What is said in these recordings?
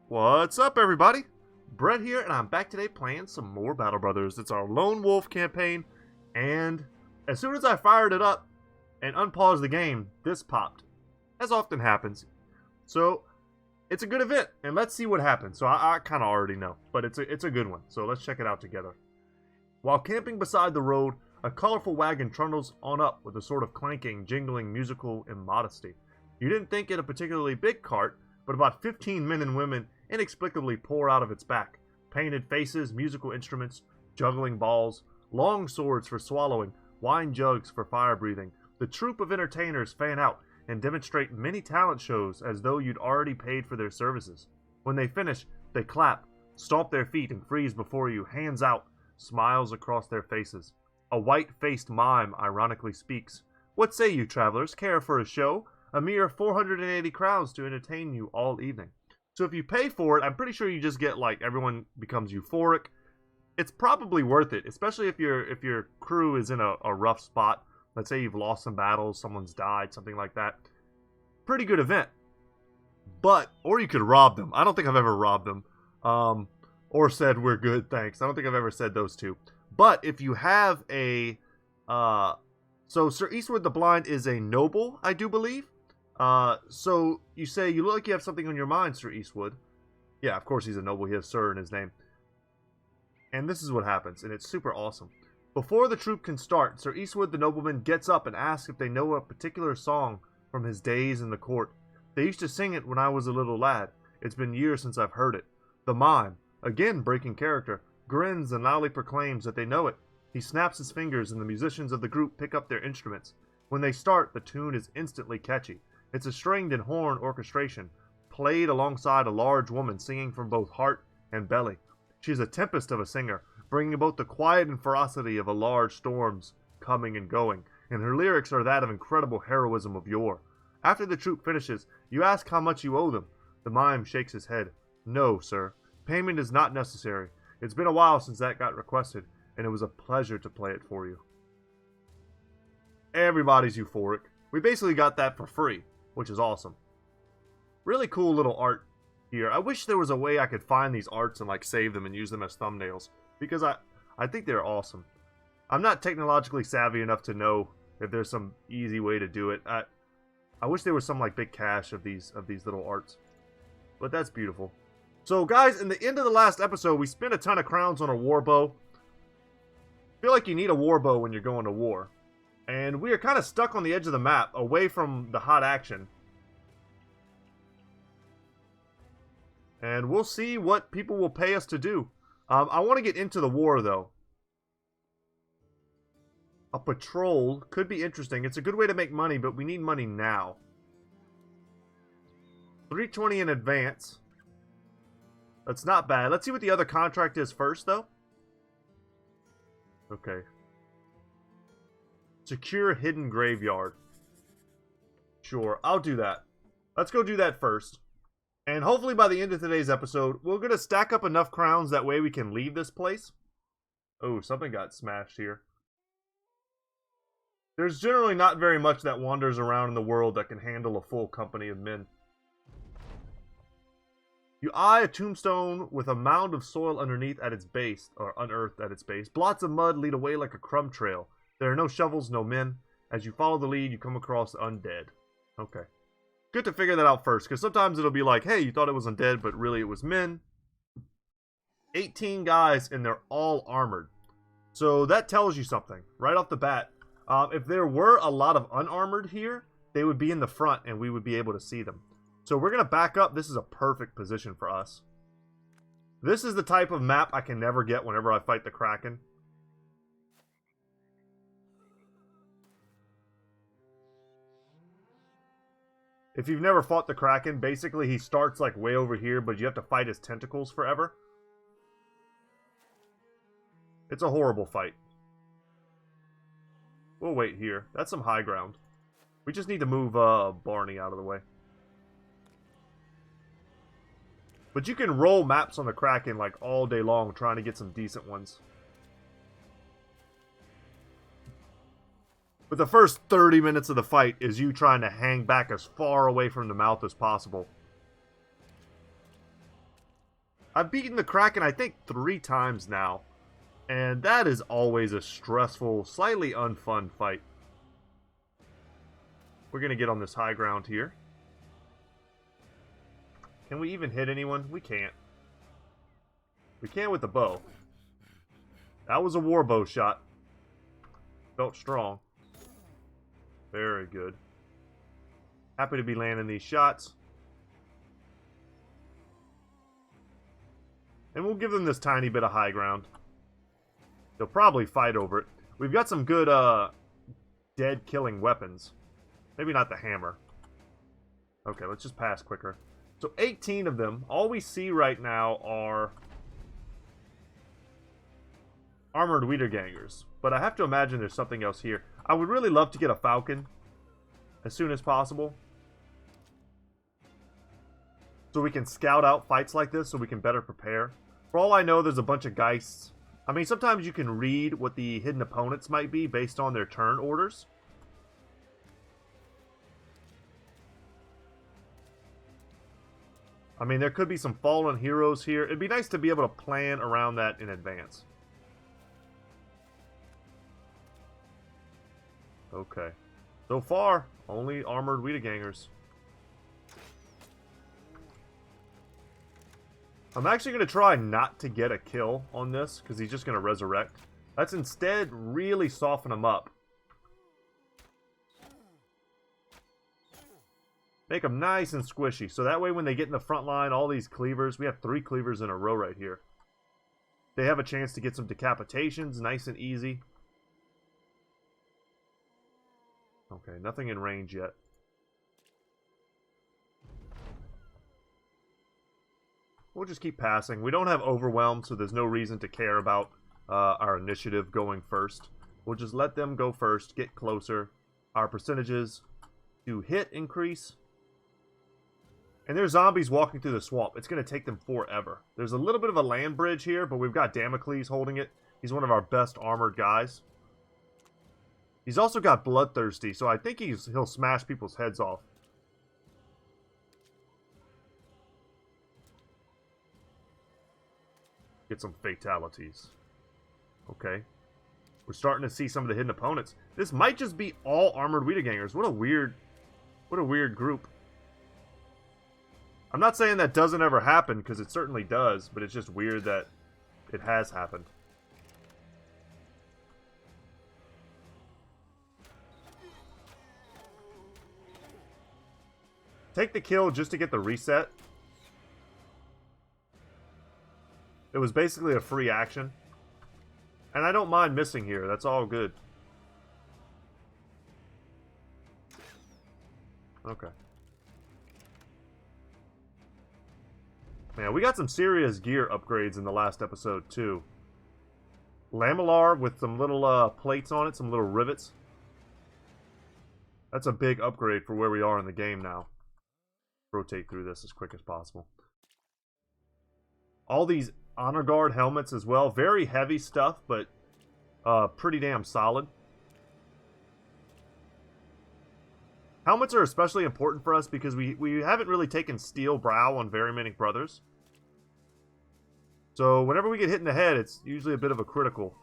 What's up, everybody? Brett here, and I'm back today playing some more Battle Brothers. It's our Lone Wolf campaign, and as soon as I fired it up and unpaused the game, this popped, as often happens. So, it's a good event, and let's see what happens. So I kind of already know, but it's a good one, so let's check it out together. While camping beside the road, a colorful wagon trundles on up with a sort of clanking, jingling musical immodesty. You didn't think it a particularly big cart, but about 15 men and women inexplicably pour out of its back. Painted faces, musical instruments, juggling balls, long swords for swallowing, wine jugs for fire breathing. The troupe of entertainers fan out and demonstrate many talent shows as though you'd already paid for their services. When they finish, they clap, stomp their feet, and freeze before you, hands out, smiles across their faces. A white-faced mime ironically speaks. "What say you, travelers? Care for a show? A mere 480 crowns to entertain you all evening." So if you pay for it, I'm pretty sure you just get, like, everyone becomes euphoric. It's probably worth it, especially if your crew is in a rough spot. Let's say you've lost some battles, someone's died, something like that. Pretty good event. Or you could rob them. I don't think I've ever robbed them. Or said, "We're good, thanks." I don't think I've ever said those two. But if you have a... So Sir Eastwood the Blind is a noble, I do believe. So you say, "You look like you have something on your mind, Sir Eastwood." Yeah, of course he's a noble. He has Sir in his name. And this is what happens, and it's super awesome. Before the troupe can start, Sir Eastwood the nobleman gets up and asks if they know a particular song from his days in the court. "They used to sing it when I was a little lad. It's been years since I've heard it." The mime, again breaking character, grins and loudly proclaims that they know it. He snaps his fingers and the musicians of the group pick up their instruments. When they start, the tune is instantly catchy. It's a stringed and horn orchestration, played alongside a large woman singing from both heart and belly. She is a tempest of a singer, bringing both the quiet and ferocity of a large storm's coming and going, and her lyrics are that of incredible heroism of yore. After the troupe finishes, you ask how much you owe them. The mime shakes his head. "No, sir. Payment is not necessary. It's been a while since that got requested, and it was a pleasure to play it for you." Everybody's euphoric. We basically got that for free, which is awesome. Really cool little art here. I wish there was a way I could find these arts and like save them and use them as thumbnails, because I think they're awesome. I'm not technologically savvy enough to know if there's some easy way to do it. I wish there was some like big cache of these little arts. But that's beautiful. So guys, in the end of the last episode, we spent a ton of crowns on a war bow. Feel like you need a war bow when you're going to war. And we are kind of stuck on the edge of the map, away from the hot action. And we'll see what people will pay us to do. I want to get into the war, though. A patrol could be interesting. It's a good way to make money, but we need money now. 320 in advance. That's not bad. Let's see what the other contract is first, though. Okay. Secure hidden graveyard. Sure, I'll do that. Let's go do that first. And hopefully by the end of today's episode, we're going to stack up enough crowns that way we can leave this place. Oh, something got smashed here. There's generally not very much that wanders around in the world that can handle a full company of men. You eye a tombstone with a mound of soil underneath at its base, or unearthed at its base. Blots of mud lead away like a crumb trail. There are no shovels, no men. As you follow the lead, you come across undead. Okay. Good to figure that out first, because sometimes it'll be like, hey, you thought it was undead, but really it was men. 18 guys, and they're all armored. So that tells you something, right off the bat. If there were a lot of unarmored here, they would be in the front, and we would be able to see them. So we're going to back up. This is a perfect position for us. This is the type of map I can never get whenever I fight the Kraken. If you've never fought the Kraken, basically he starts like way over here, but you have to fight his tentacles forever. It's a horrible fight. We'll wait here. That's some high ground. We just need to move Barney out of the way. But you can roll maps on the Kraken like all day long trying to get some decent ones. But the first 30 minutes of the fight is you trying to hang back as far away from the mouth as possible. I've beaten the Kraken, I think, 3 times now. And that is always a stressful, slightly unfun fight. We're going to get on this high ground here. Can we even hit anyone? We can't. We can with the bow. That was a war bow shot. Felt strong. Very good. Happy to be landing these shots. And we'll give them this tiny bit of high ground. They'll probably fight over it. We've got some good dead killing weapons. Maybe not the hammer. Okay, let's just pass quicker. So 18 of them. All we see right now are armored Wiedergangers. But I have to imagine there's something else here. I would really love to get a falcon as soon as possible, so we can scout out fights like this so we can better prepare. For all I know, there's a bunch of Geists. I mean, sometimes you can read what the hidden opponents might be based on their turn orders. I mean, there could be some fallen heroes here. It'd be nice to be able to plan around that in advance. Okay. So far, only armored Wiedergangers. I'm actually going to try not to get a kill on this, because he's just going to resurrect. Let's instead really soften him up. Make them nice and squishy, so that way when they get in the front line, all these cleavers, we have 3 cleavers in a row right here. They have a chance to get some decapitations, nice and easy. Okay, nothing in range yet. We'll just keep passing. We don't have overwhelm, so there's no reason to care about our initiative going first. We'll just let them go first, get closer. Our percentages to hit increase. And there's zombies walking through the swamp. It's going to take them forever. There's a little bit of a land bridge here, but we've got Damocles holding it. He's one of our best armored guys. He's also got Bloodthirsty, so I think he'll smash people's heads off. Get some fatalities. Okay. We're starting to see some of the hidden opponents. This might just be all armored Wiedergangers. What a weird group. I'm not saying that doesn't ever happen, because it certainly does, but it's just weird that it has happened. Take the kill just to get the reset. It was basically a free action. And I don't mind missing here. That's all good. Okay. Man, we got some serious gear upgrades in the last episode, too. Lamellar with some little plates on it, some little rivets. That's a big upgrade for where we are in the game now. Rotate through this as quick as possible. All these Honor Guard helmets as well. Very heavy stuff, but pretty damn solid. Helmets are especially important for us because we haven't really taken Steel Brow on very many brothers. So whenever we get hit in the head, it's usually a bit of a critical.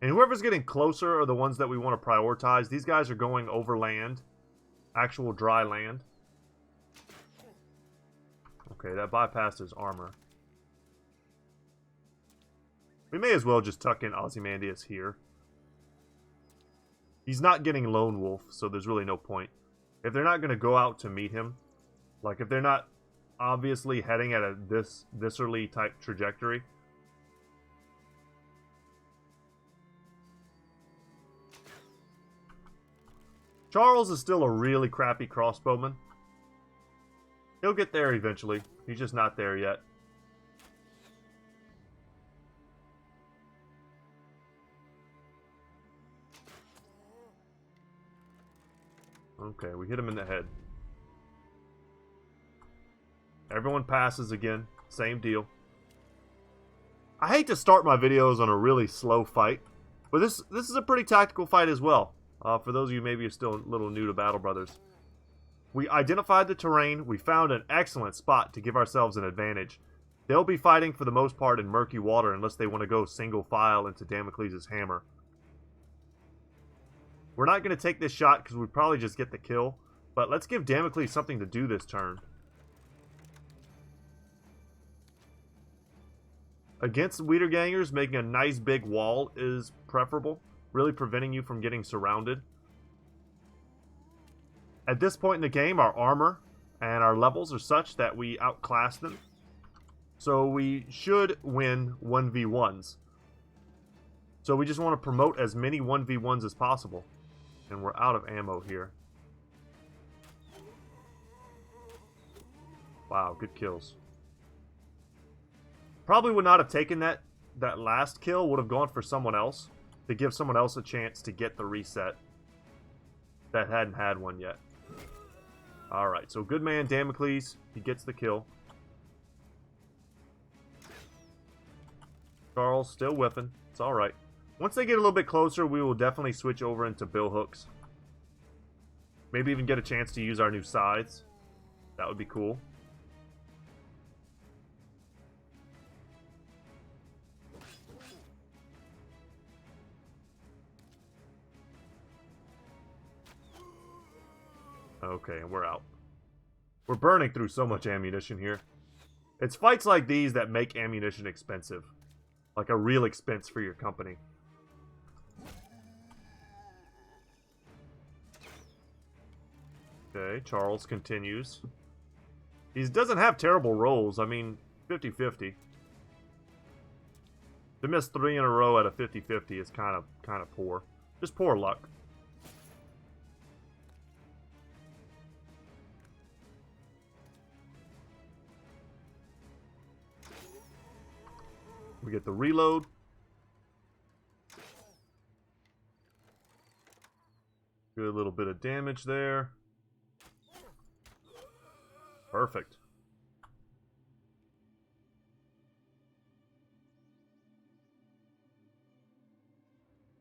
And whoever's getting closer are the ones that we want to prioritize. These guys are going over land. Actual dry land. Okay, that bypassed his armor. We may as well just tuck in Ozymandias here. He's not getting Lone Wolf, so there's really no point. If they're not going to go out to meet him, like if they're not obviously heading at a viscerally type trajectory, Charles is still a really crappy crossbowman. He'll get there eventually. He's just not there yet. Okay, we hit him in the head. Everyone passes again. Same deal. I hate to start my videos on a really slow fight, but this is a pretty tactical fight as well. For those of you maybe are still a little new to Battle Brothers. We identified the terrain. We found an excellent spot to give ourselves an advantage. They'll be fighting for the most part in murky water unless they want to go single file into Damocles' hammer. We're not going to take this shot because we'd probably just get the kill. But let's give Damocles something to do this turn. Against Wiedergangers, making a nice big wall is preferable, really preventing you from getting surrounded. At this point in the game, our armor and our levels are such that we outclass them. So we should win 1v1s. So we just want to promote as many 1v1s as possible. And we're out of ammo here. Wow, good kills. Probably would not have taken that last kill. Would have gone for someone else to give someone else a chance to get the reset that hadn't had one yet. Alright, so good man Damocles. He gets the kill. Charles still whiffing. It's alright. Once they get a little bit closer, we will definitely switch over into billhooks. Maybe even get a chance to use our new scythes. That would be cool. Okay, and we're out. We're burning through so much ammunition here. It's fights like these that make ammunition expensive. Like a real expense for your company. Okay, Charles continues. He doesn't have terrible rolls. I mean, 50-50. To miss 3 in a row at a 50-50 is kind of poor. Just poor luck. We get the reload. Good little bit of damage there. Perfect.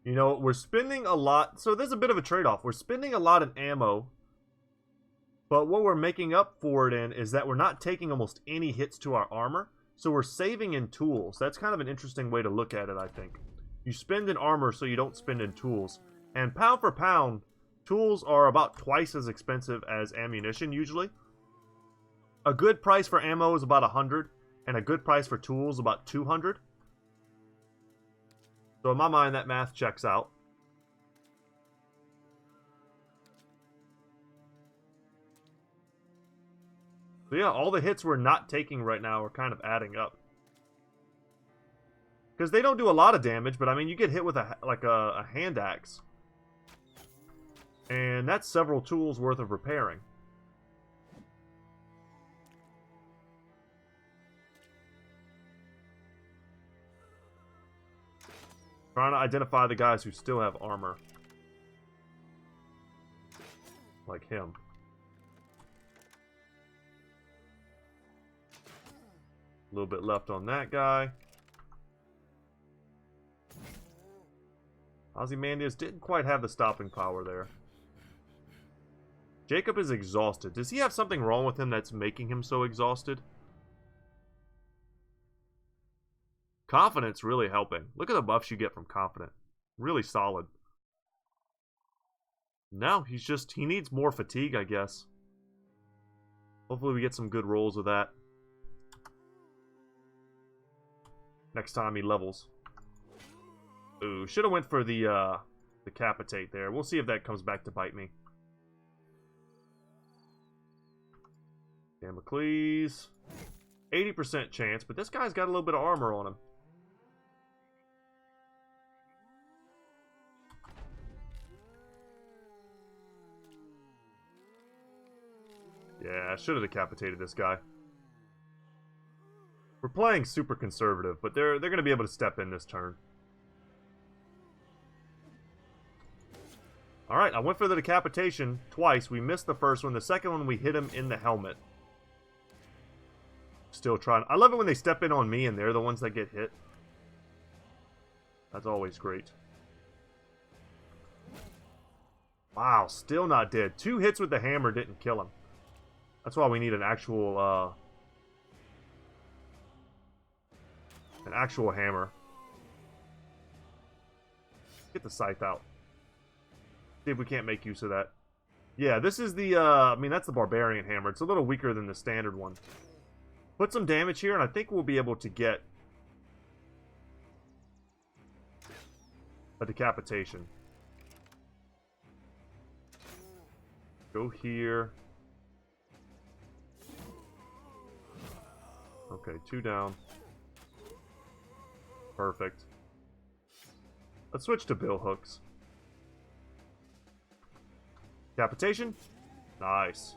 You know, we're spending a lot. So there's a bit of a trade-off. We're spending a lot in ammo. But what we're making up for it in is that we're not taking almost any hits to our armor. So we're saving in tools. That's kind of an interesting way to look at it, I think. You spend in armor so you don't spend in tools. And pound for pound, tools are about twice as expensive as ammunition usually. A good price for ammo is about 100, and a good price for tools about 200. So in my mind, that math checks out. So yeah, all the hits we're not taking right now are kind of adding up. Because they don't do a lot of damage, but I mean, you get hit with a hand axe. And that's several tools worth of repairing. Trying to identify the guys who still have armor. Like him. A little bit left on that guy. Ozymandias didn't quite have the stopping power there. Jacob is exhausted. Does he have something wrong with him that's making him so exhausted? Confidence really helping. Look at the buffs you get from Confident. Really solid. No, he needs more fatigue, I guess. Hopefully we get some good rolls with that. Next time he levels. Ooh, should have went for the decapitate there. We'll see if that comes back to bite me. Damocles. 80% chance, but this guy's got a little bit of armor on him. Yeah, I should have decapitated this guy. We're playing super conservative, but they're going to be able to step in this turn. Alright, I went for the decapitation twice. We missed the first one. The second one, we hit him in the helmet. Still trying. I love it when they step in on me and they're the ones that get hit. That's always great. Wow, still not dead. 2 hits with the hammer didn't kill him. That's why we need an actual hammer. Get the scythe out. See if we can't make use of that. Yeah, this is the, I mean, that's the barbarian hammer. It's a little weaker than the standard one. Put some damage here, and I think we'll be able to get a decapitation. Go here. Okay, 2 down. Perfect. Let's switch to bill hooks. Decapitation? Nice.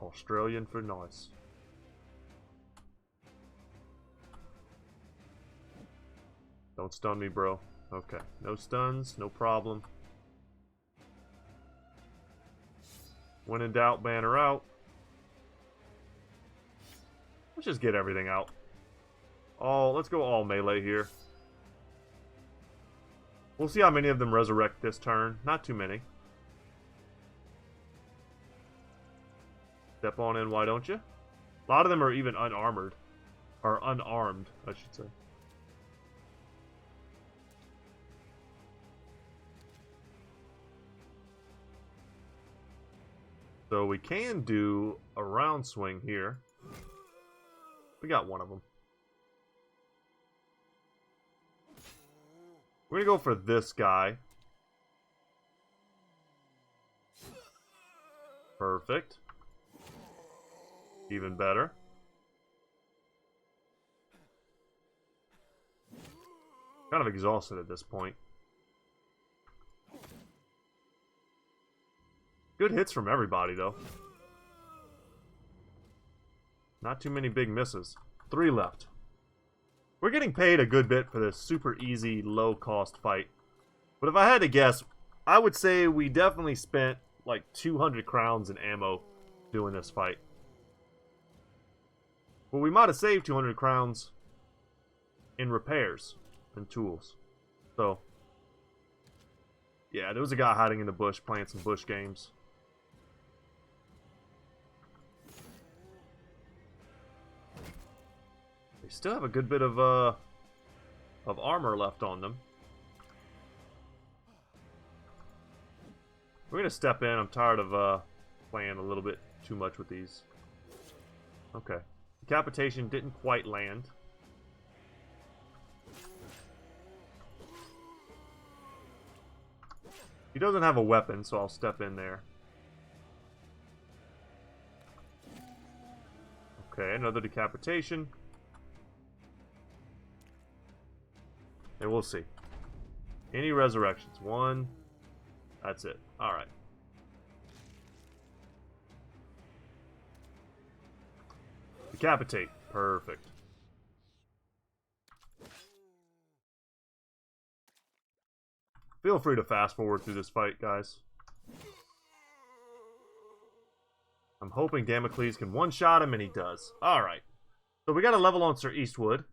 Australian for nice. Don't stun me, bro. Okay, no stuns, no problem. When in doubt, banner out. Let's just get everything out. Let's go all melee here. We'll see how many of them resurrect this turn. Not too many. Step on in, why don't you? A lot of them are even unarmored. Or unarmed, I should say. So we can do a round swing here. We got one of them. We're going to go for this guy. Perfect. Even better. Kind of exhausted at this point. Good hits from everybody, though. Not too many big misses. 3 left. We're getting paid a good bit for this super easy, low-cost fight. But if I had to guess, I would say we definitely spent like 200 crowns in ammo doing this fight. Well, we might have saved 200 crowns in repairs and tools. So, yeah, there was a guy hiding in the bush playing some bush games. They still have a good bit of armor left on them. We're gonna step in. I'm tired of playing a little bit too much with these. Okay. Decapitation didn't quite land. He doesn't have a weapon, so I'll step in there. Okay, another decapitation. And we'll see. Any resurrections? 1. That's it. Alright. Decapitate. Perfect. Feel free to fast forward through this fight, guys. I'm hoping Damocles can one-shot him, and he does. Alright. So we got a level on Sir Eastwood.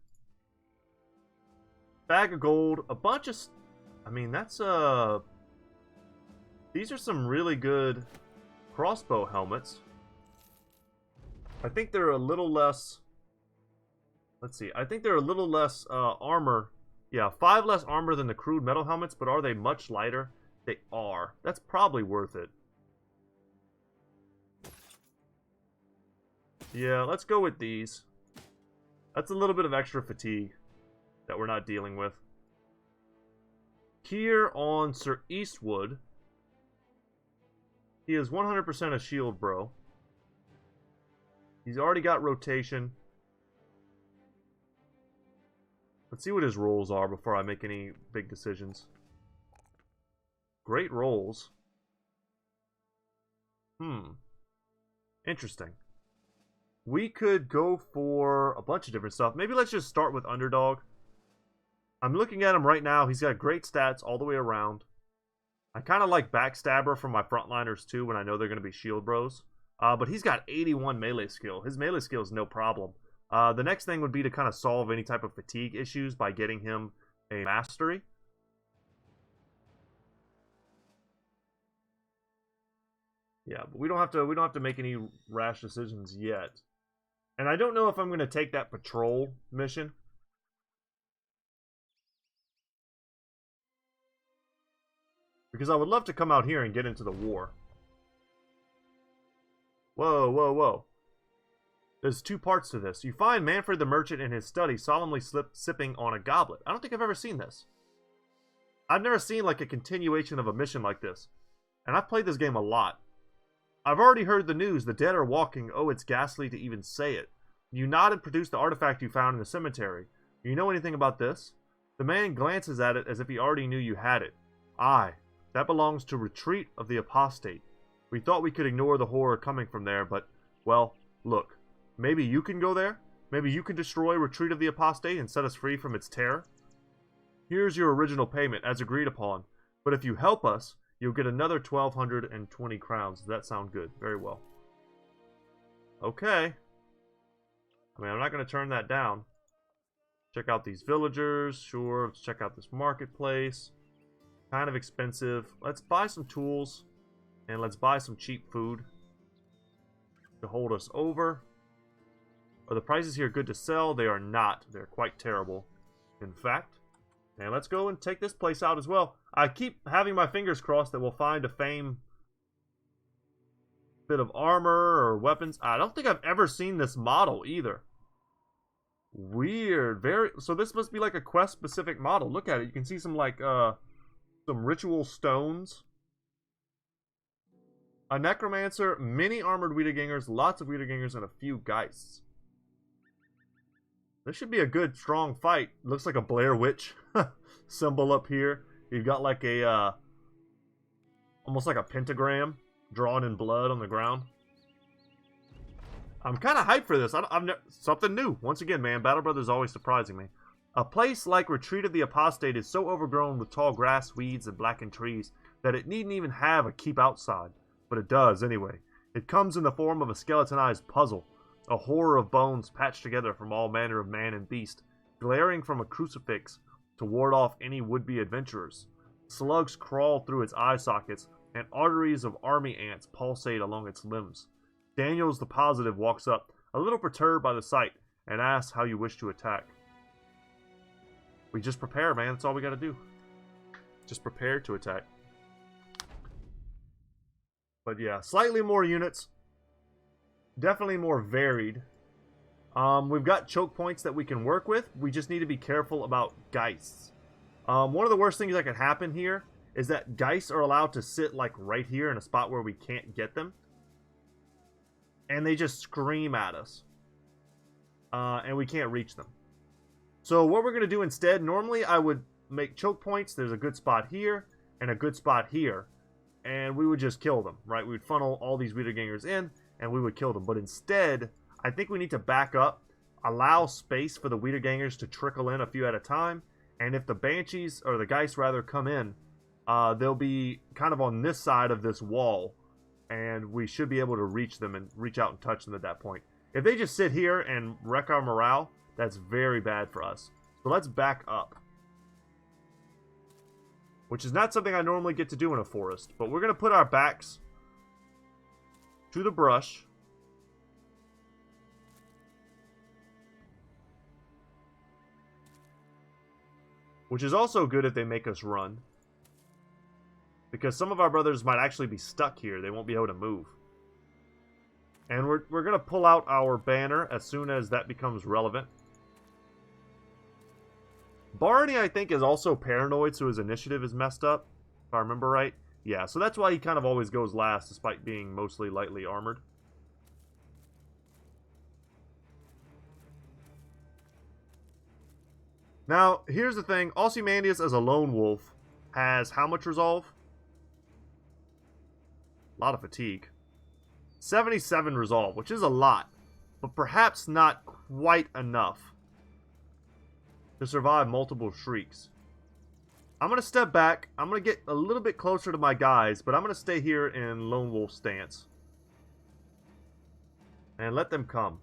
Bag of gold. A bunch of... I mean, that's, these are some really good crossbow helmets. I think they're a little less... Let's see. I think they're a little less armor. Yeah, 5 less armor than the crude metal helmets, but are they much lighter? They are. That's probably worth it. Yeah, let's go with these. That's a little bit of extra fatigue that we're not dealing with. Here on Sir Eastwood, he is 100% a shield bro. He's already got rotation. Let's see what his rolls are before I make any big decisions. Great rolls. Interesting. We could go for a bunch of different stuff. Maybe let's just start with Underdog. I'm looking at him right now. He's got great stats all the way around. I kind of like Backstabber from my frontliners too when I know they're going to be shield bros. But he's got 81 melee skill. His melee skill is no problem. The next thing would be to kind of solve any type of fatigue issues by getting him a mastery. Yeah, but we don't have to make any rash decisions yet. And I don't know if I'm going to take that patrol mission. Because I would love to come out here and get into the war. Whoa, whoa, whoa. There's two parts to this. You find Manfred the merchant in his study solemnly sipping on a goblet. I don't think I've ever seen this. I've never seen like a continuation of a mission like this. And I've played this game a lot. I've already heard the news. The dead are walking. Oh, it's ghastly to even say it. You nod and produce the artifact you found in the cemetery. Do you know anything about this? The man glances at it as if he already knew you had it. Aye, that belongs to Retreat of the Apostate. We thought we could ignore the horror coming from there, but, well, look. Maybe you can go there? Maybe you can destroy Retreat of the Apostate and set us free from its terror? Here's your original payment, as agreed upon. But if you help us, you'll get another 1,220 crowns. Does that sound good? Very well. Okay. I mean, I'm not going to turn that down. Check out these villagers. Sure, let's check out this marketplace. Kind of expensive. Let's buy some tools. And let's buy some cheap food to hold us over. Are the prices here good to sell? They are not. They're quite terrible, in fact. And let's go and take this place out as well. I keep having my fingers crossed that we'll find a fame bit of armor or weapons. I don't think I've ever seen this model either. Weird. Very. So this must be like a quest-specific model. Look at it. You can see some like some ritual stones. A necromancer, many armored Wiedergängers, lots of Wiedergängers, and a few Geists. This should be a good, strong fight. Looks like a Blair Witch symbol up here. You've got like a, almost like a pentagram drawn in blood on the ground. I'm kind of hyped for this. I'm something new. Once again, man, Battle Brothers is always surprising me. A place like Retreat of the Apostate is so overgrown with tall grass, weeds, and blackened trees that it needn't even have a keep outside. But it does anyway. It comes in the form of a skeletonized puzzle. A horror of bones patched together from all manner of man and beast, glaring from a crucifix to ward off any would-be adventurers. Slugs crawl through its eye sockets, and arteries of army ants pulsate along its limbs. Daniels the Positive walks up, a little perturbed by the sight, and asks how you wish to attack. We just prepare, man. That's all we gotta do. Just prepare to attack. But yeah, slightly more units. Definitely more varied. We've got choke points that we can work with. We just need to be careful about Geists. One of the worst things that could happen here is that Geists are allowed to sit like right here in a spot where we can't get them. And they just scream at us. And we can't reach them. So what we're going to do instead, normally I would make choke points. There's a good spot here and a good spot here. And we would just kill them, right? We would funnel all these Wiedergängers in, and we would kill them. But instead, I think we need to back up, allow space for the Wiedergängers to trickle in a few at a time, and if the Banshees, or the Geists rather, come in, they'll be kind of on this side of this wall, and we should be able to reach them and reach out and touch them at that point. If they just sit here and wreck our morale, that's very bad for us. So let's back up. Which is not something I normally get to do in a forest. But we're going to put our backs to the brush. Which is also good if they make us run. Because some of our brothers might actually be stuck here. They won't be able to move. And we're going to pull out our banner as soon as that becomes relevant. Barney, I think, is also paranoid, so his initiative is messed up, if I remember right. Yeah, so that's why he kind of always goes last, despite being mostly lightly armored. Now, here's the thing. Ozymandias, as a lone wolf, has how much resolve? A lot of fatigue. 77 resolve, which is a lot, but perhaps not quite enough to survive multiple shrieks. I'm going to step back. I'm going to get a little bit closer to my guys, but I'm going to stay here in lone wolf stance. And let them come.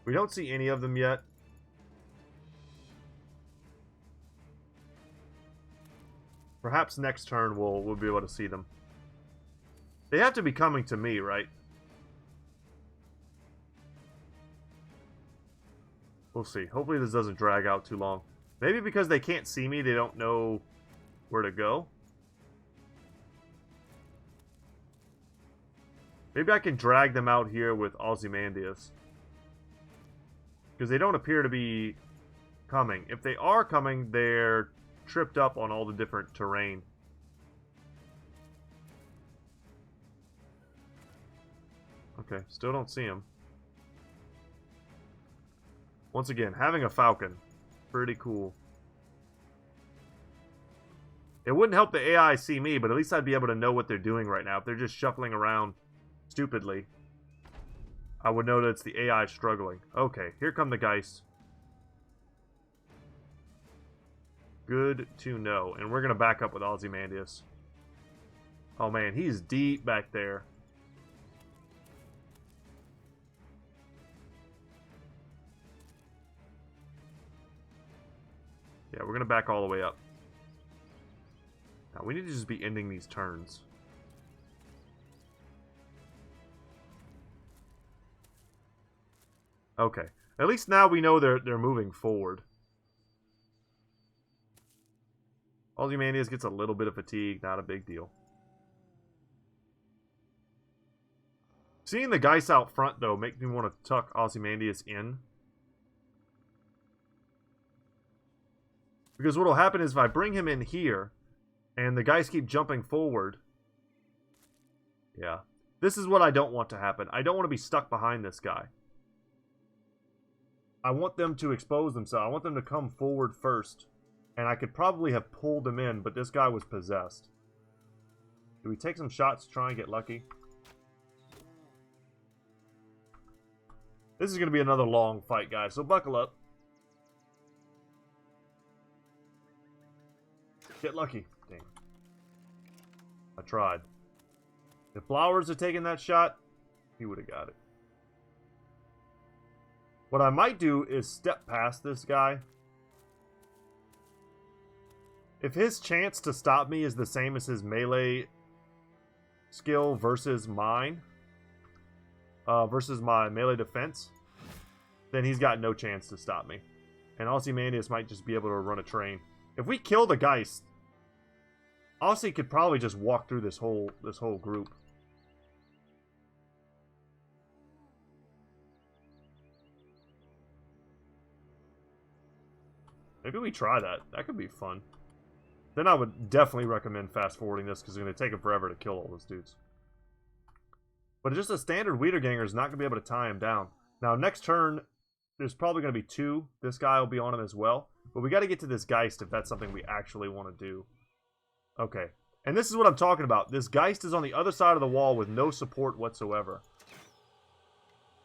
We don't see any of them yet. Perhaps next turn we'll be able to see them. They have to be coming to me, right? We'll see. Hopefully this doesn't drag out too long. Maybe because they can't see me, they don't know where to go. Maybe I can drag them out here with Ozymandias. Because they don't appear to be coming. If they are coming, they're tripped up on all the different terrain. Okay, still don't see him. Once again, having a falcon. Pretty cool. It wouldn't help the AI see me, but at least I'd be able to know what they're doing right now. If they're just shuffling around stupidly, I would know that it's the AI struggling. Okay, here come the Geist. Good to know. And we're going to back up with Ozymandias. Oh man, he's deep back there. Yeah, we're going to back all the way up. Now, we need to just be ending these turns. Okay. At least now we know they're moving forward. Ozymandias gets a little bit of fatigue, not a big deal. Seeing the Geist out front, though, makes me want to tuck Ozymandias in. Because what will happen is if I bring him in here, and the guys keep jumping forward... Yeah. This is what I don't want to happen. I don't want to be stuck behind this guy. I want them to expose themselves. I want them to come forward first. And I could probably have pulled them in, but this guy was possessed. Do we take some shots to try and get lucky? This is going to be another long fight, guys, so buckle up. Get lucky. Dang. I tried. If Flowers had taken that shot, he would have got it. What I might do is step past this guy. If his chance to stop me is the same as his melee skill versus mine, versus my melee defense, then he's got no chance to stop me. And Ozymandias might just be able to run a train. If we kill the Geist, Aussie could probably just walk through this whole group. Maybe we try that. That could be fun. Then I would definitely recommend fast forwarding this because it's going to take him forever to kill all those dudes. But just a standard Wiederganger is not going to be able to tie him down. Now next turn, there's probably going to be two. This guy will be on him as well. But we got to get to this Geist if that's something we actually want to do. Okay. And this is what I'm talking about. This Geist is on the other side of the wall with no support whatsoever.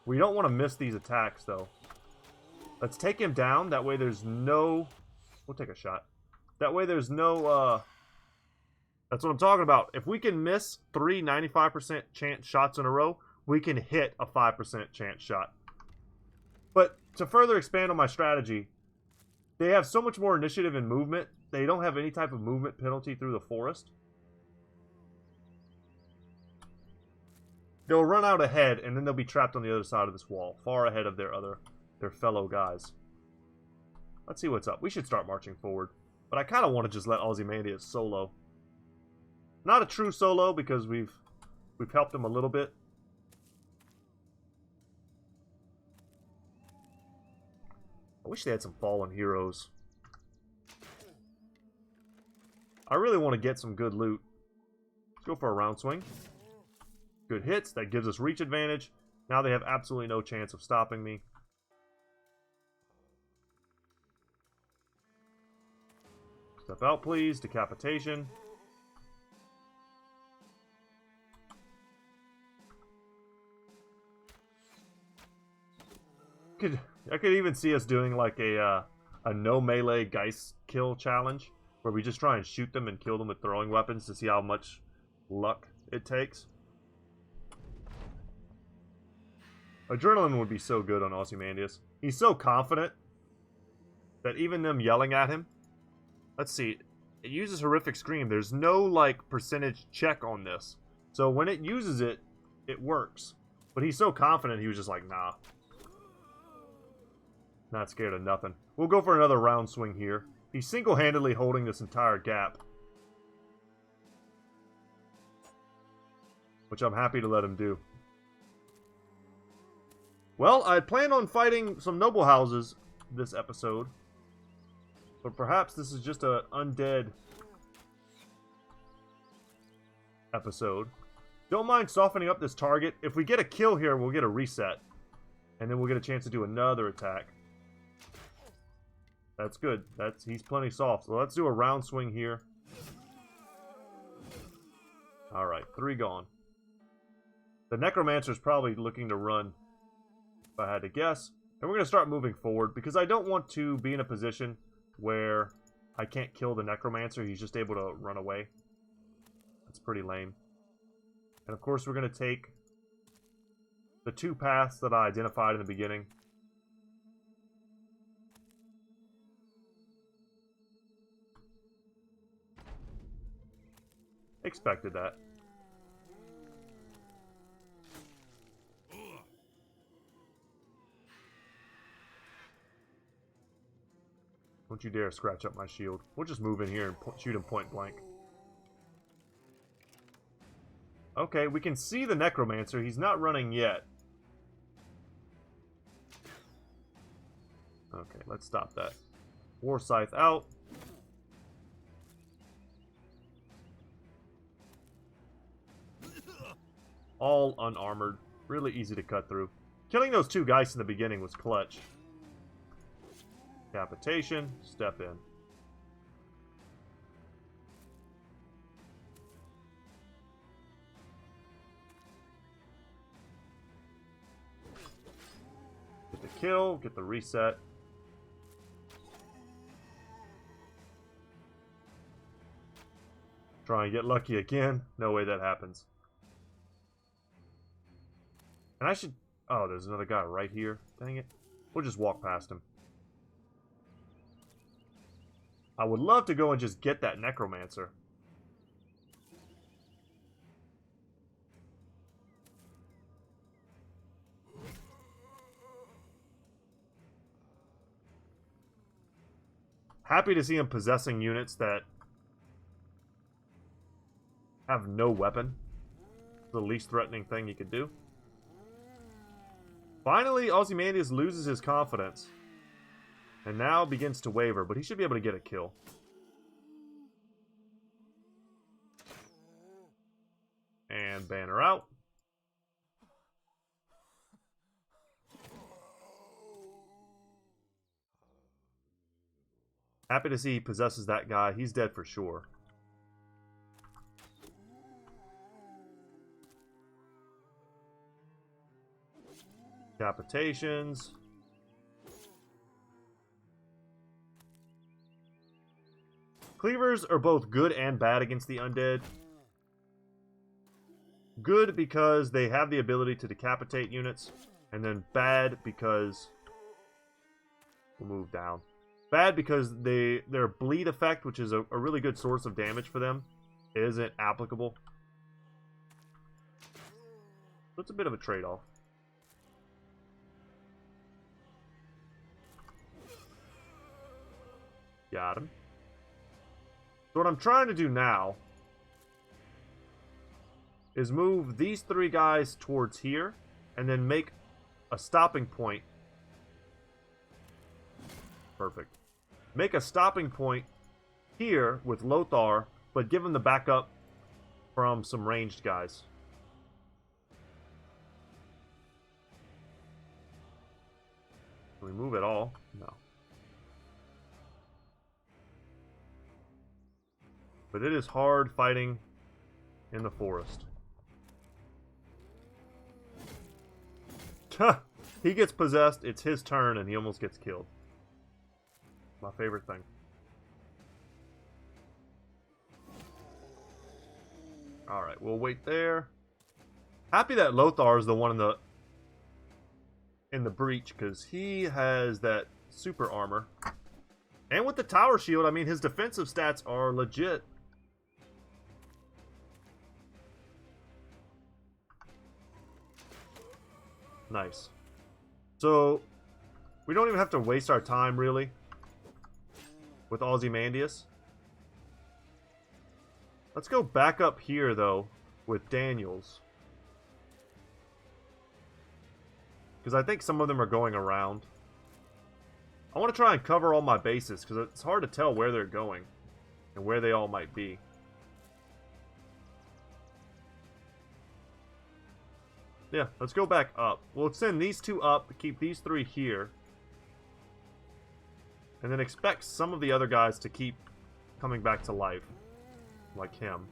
We don't want to miss these attacks, though. Let's take him down. That way there's no... We'll take a shot. That way there's no... That's what I'm talking about. If we can miss 3 95% chance shots in a row, we can hit a 5% chance shot. But to further expand on my strategy... They have so much more initiative and movement. They don't have any type of movement penalty through the forest. They'll run out ahead, and then they'll be trapped on the other side of this wall, far ahead of their fellow guys. Let's see what's up. We should start marching forward. But I kind of want to just let Ozymandias solo. Not a true solo, because we've helped him a little bit. I wish they had some fallen heroes. I really want to get some good loot. Let's go for a round swing. Good hits. That gives us reach advantage. Now they have absolutely no chance of stopping me. Step out, please. Decapitation. I could even see us doing like a no melee Geist kill challenge, where we just try and shoot them and kill them with throwing weapons to see how much luck it takes. Adrenaline would be so good on Ozymandias. He's so confident that even them yelling at him... Let's see. It uses Horrific Scream. There's no, like, percentage check on this. So when it uses it, it works. But he's so confident, he was just like, nah. Not scared of nothing. We'll go for another round swing here. He's single-handedly holding this entire gap. Which I'm happy to let him do. Well, I planned on fighting some noble houses this episode. But perhaps this is just an undead episode. Don't mind softening up this target. If we get a kill here, we'll get a reset. And then we'll get a chance to do another attack. That's good. He's plenty soft. So let's do a round swing here. Alright, 3 gone. The Necromancer's probably looking to run, if I had to guess. And we're going to start moving forward, because I don't want to be in a position where I can't kill the Necromancer. He's just able to run away. That's pretty lame. And of course we're going to take the 2 paths that I identified in the beginning. Expected that. Don't you dare scratch up my shield. We'll just move in here and shoot him point blank. Okay, we can see the Necromancer. He's not running yet. Okay, let's stop that. War Scythe out. All unarmored. Really easy to cut through. Killing those 2 guys in the beginning was clutch. Decapitation. Step in. Get the kill. Get the reset. Try and get lucky again. No way that happens. And I should... Oh, there's another guy right here. Dang it. We'll just walk past him. I would love to go and just get that Necromancer. Happy to see him possessing units that have no weapon. The least threatening thing he could do. Finally, Ozymandias loses his confidence. And now begins to waver, but he should be able to get a kill. And banner out. Happy to see he possesses that guy. He's dead for sure. Decapitations. Cleavers are both good and bad against the undead. Good because they have the ability to decapitate units, and then bad because... We'll move down. Bad because their bleed effect, which is a really good source of damage for them, isn't applicable. So it's a bit of a trade-off. Got him. So what I'm trying to do now is move these 3 guys towards here and then make a stopping point. Perfect. Make a stopping point here with Lothar, but give him the backup from some ranged guys. Can we move at all? No. But it is hard fighting in the forest. He gets possessed, it's his turn, and he almost gets killed. My favorite thing. Alright, we'll wait there. Happy that Lothar is the one in the breach, because he has that super armor. And with the tower shield, I mean, his defensive stats are legit. Nice. So, we don't even have to waste our time, really, with Ozymandias. Let's go back up here, though, with Daniels. Because I think some of them are going around. I want to try and cover all my bases, because it's hard to tell where they're going and where they all might be. Yeah, let's go back up. We'll send these two up, keep these three here. And then expect some of the other guys to keep coming back to life. Like him.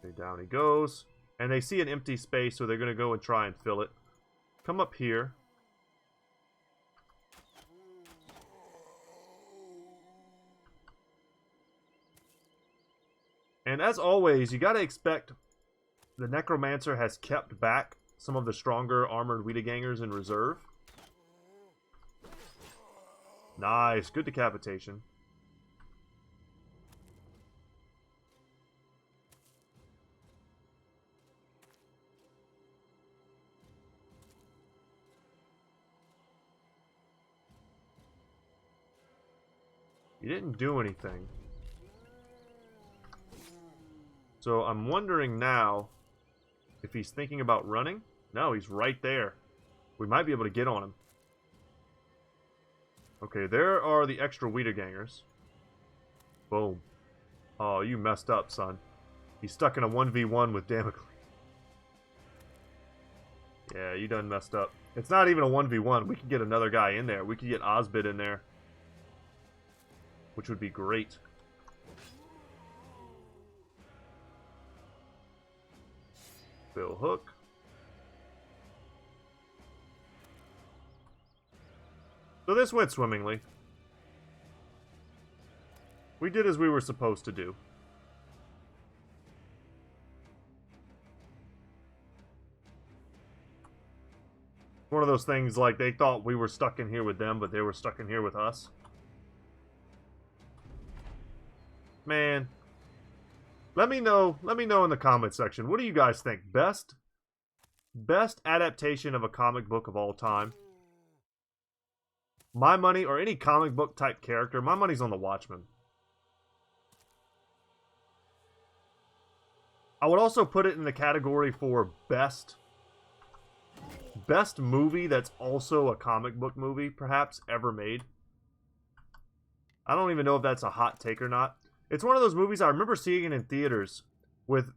Okay, down he goes. And they see an empty space, so they're going to go and try and fill it. Come up here. And as always, you got to expect the Necromancer has kept back some of the stronger armored Wiedegangers in reserve. Nice. Good decapitation. He didn't do anything. So I'm wondering now if he's thinking about running. No, he's right there. We might be able to get on him. Okay, there are the extra Wiedegangers. Boom. Oh, you messed up, son. He's stuck in a 1v1 with Damocles. Yeah, you done messed up. It's not even a 1v1. We could get another guy in there. We could get Osbid in there. Which would be great. Bill Hook. So this went swimmingly. We did as we were supposed to do. One of those things like they thought we were stuck in here with them, but they were stuck in here with us. Man. Let me know in the comment section. What do you guys think? Best adaptation of a comic book of all time? My money, or any comic book type character, my money's on the Watchmen. I would also put it in the category for best movie that's also a comic book movie, perhaps, ever made. I don't even know if that's a hot take or not. It's one of those movies I remember seeing it in theaters with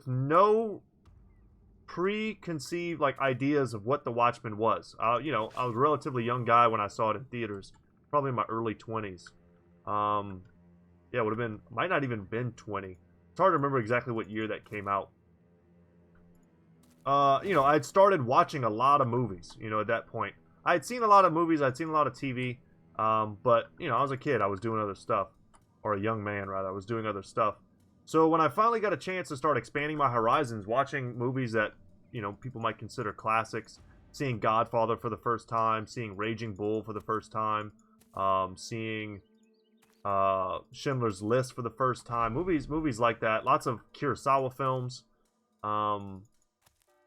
no preconceived like ideas of what The Watchmen was. You know, I was a relatively young guy when I saw it in theaters, probably in my early 20s. Yeah, it would have been, might not even been 20. It's hard to remember exactly what year that came out. You know, I'd started watching a lot of movies, you know, at that point. I had seen a lot of movies, I'd seen a lot of TV, but, you know, I was a kid, I was doing other stuff. Or a young man, rather, I was doing other stuff. So when I finally got a chance to start expanding my horizons, watching movies that, you know, people might consider classics, seeing Godfather for the first time, seeing Raging Bull for the first time, seeing Schindler's List for the first time, movies like that, lots of Kurosawa films,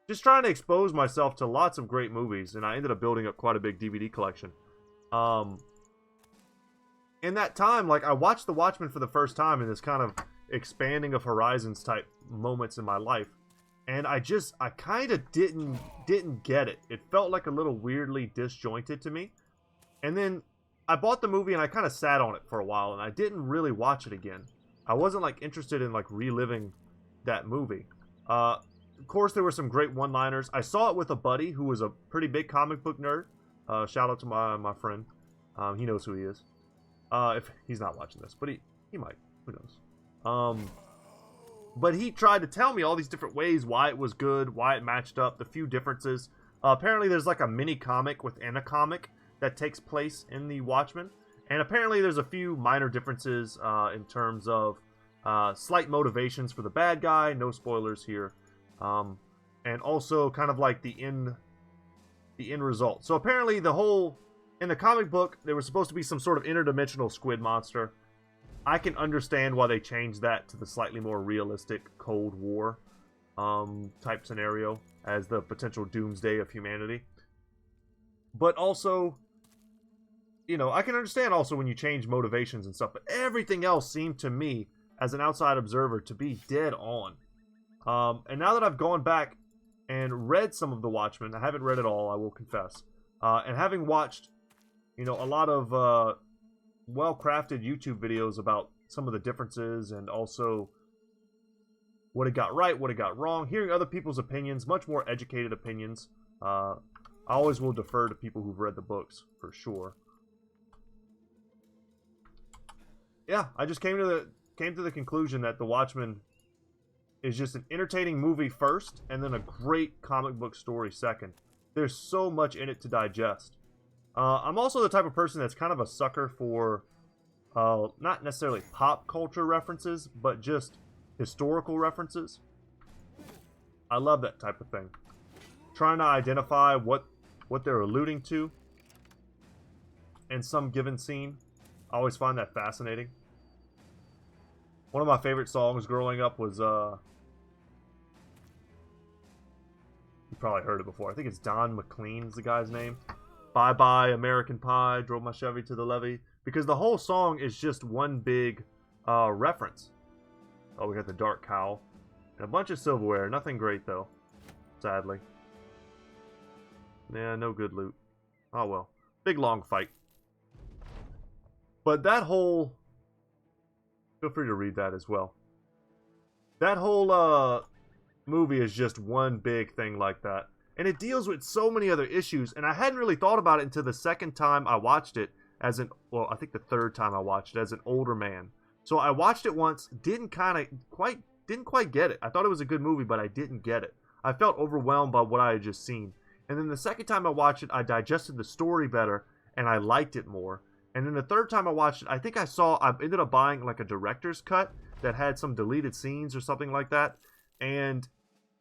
just trying to expose myself to lots of great movies, and I ended up building up quite a big DVD collection. In that time, like, I watched The Watchmen for the first time in this kind of expanding of horizons type moments in my life, and I kind of didn't get it. It felt like a little weirdly disjointed to me. And then I bought the movie and I kind of sat on it for a while, and I didn't really watch it again. I wasn't like interested in like reliving that movie. Of course, there were some great one-liners. I saw it with a buddy who was a pretty big comic book nerd. Shout out to my friend. He knows who he is. If he's not watching this, but he might. Who knows? But he tried to tell me all these different ways why it was good, why it matched up, the few differences. Apparently there's like a mini comic within a comic that takes place in the Watchmen. And apparently there's a few minor differences in terms of slight motivations for the bad guy. No spoilers here. And also kind of like the end result. So apparently the whole in the comic book, there was supposed to be some sort of interdimensional squid monster. I can understand why they changed that to the slightly more realistic Cold War type scenario as the potential doomsday of humanity. But also, you know, I can understand also when you change motivations and stuff, but everything else seemed to me, as an outside observer, to be dead on. And now that I've gone back and read some of The Watchmen, I haven't read it all, I will confess, and having watched, you know, a lot of well-crafted YouTube videos about some of the differences and also what it got right, what it got wrong, hearing other people's opinions, much more educated opinions. I always will defer to people who've read the books, for sure. Yeah, I just came to the conclusion that The Watchmen is just an entertaining movie first, and then a great comic book story second. There's so much in it to digest. I'm also the type of person that's kind of a sucker for not necessarily pop culture references, but just historical references. I love that type of thing. Trying to identify what they're alluding to in some given scene. I always find that fascinating. One of my favorite songs growing up was, you probably heard it before. I think it's Don McLean is the guy's name. Bye Bye American Pie, drove my Chevy to the levee. Because the whole song is just one big reference. Oh, we got the Dark Cowl. And a bunch of silverware. Nothing great, though. Sadly. Yeah, no good loot. Oh, well. Big, long fight. But that whole... Feel free to read that as well. That whole movie is just one big thing like that. And it deals with so many other issues. And I hadn't really thought about it until the second time I watched it as an... Well, I think the third time I watched it as an older man. So I watched it once, didn't quite get it. I thought it was a good movie, but I didn't get it. I felt overwhelmed by what I had just seen. And then the second time I watched it, I digested the story better, and I liked it more. And then the third time I watched it, I think I ended up buying like a director's cut that had some deleted scenes or something like that. And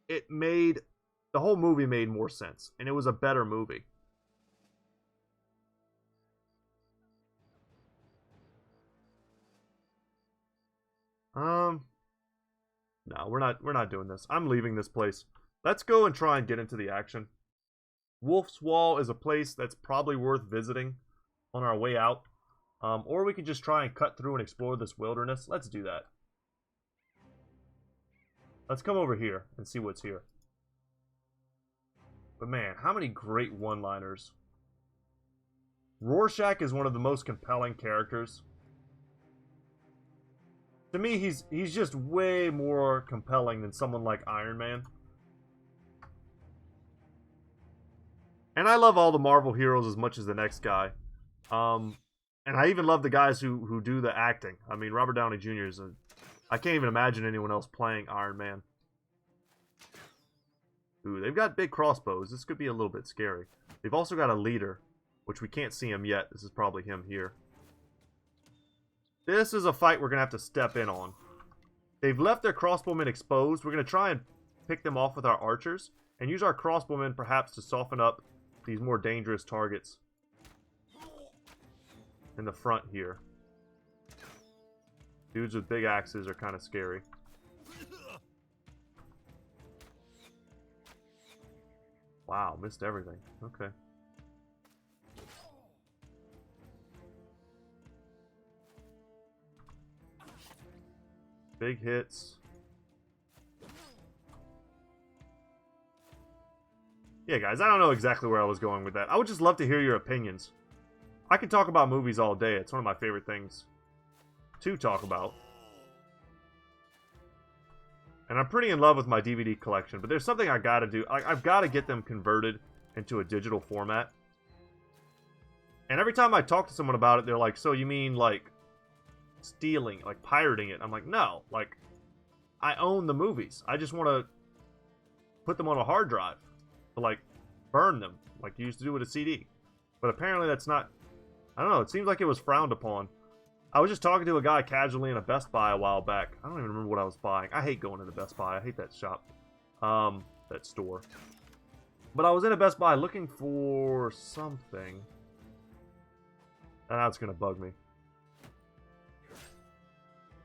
the whole movie made more sense. And it was a better movie. No, we're not doing this. I'm leaving this place. Let's go and try and get into the action. Wolf's Wall is a place that's probably worth visiting on our way out. Or we could just try and cut through and explore this wilderness. Let's do that. Let's come over here and see what's here. But man, how many great one-liners. Rorschach is one of the most compelling characters. To me, he's just way more compelling than someone like Iron Man. And I love all the Marvel heroes as much as the next guy. And I even love the guys who do the acting. I mean, Robert Downey Jr. is I can't even imagine anyone else playing Iron Man. Ooh, they've got big crossbows. This could be a little bit scary. They've also got a leader, which we can't see him yet. This is probably him here. This is a fight we're going to have to step in on. They've left their crossbowmen exposed. We're going to try and pick them off with our archers and use our crossbowmen perhaps to soften up these more dangerous targets in the front here. Dudes with big axes are kind of scary. Wow, missed everything. Okay. Big hits. Yeah, guys, I don't know exactly where I was going with that. I would just love to hear your opinions. I can talk about movies all day. It's one of my favorite things to talk about. And I'm pretty in love with my DVD collection, but there's something I gotta do. I've gotta get them converted into a digital format. And every time I talk to someone about it, they're like, so you mean, like, stealing, like, pirating it? I'm like, no. Like, I own the movies. I just want to put them on a hard drive. To, like, burn them, like you used to do with a CD. But apparently that's not... I don't know, it seems like it was frowned upon. I was just talking to a guy casually in a Best Buy a while back. I don't even remember what I was buying. I hate going into Best Buy. I hate that shop. That store. But I was in a Best Buy looking for something. That's gonna bug me.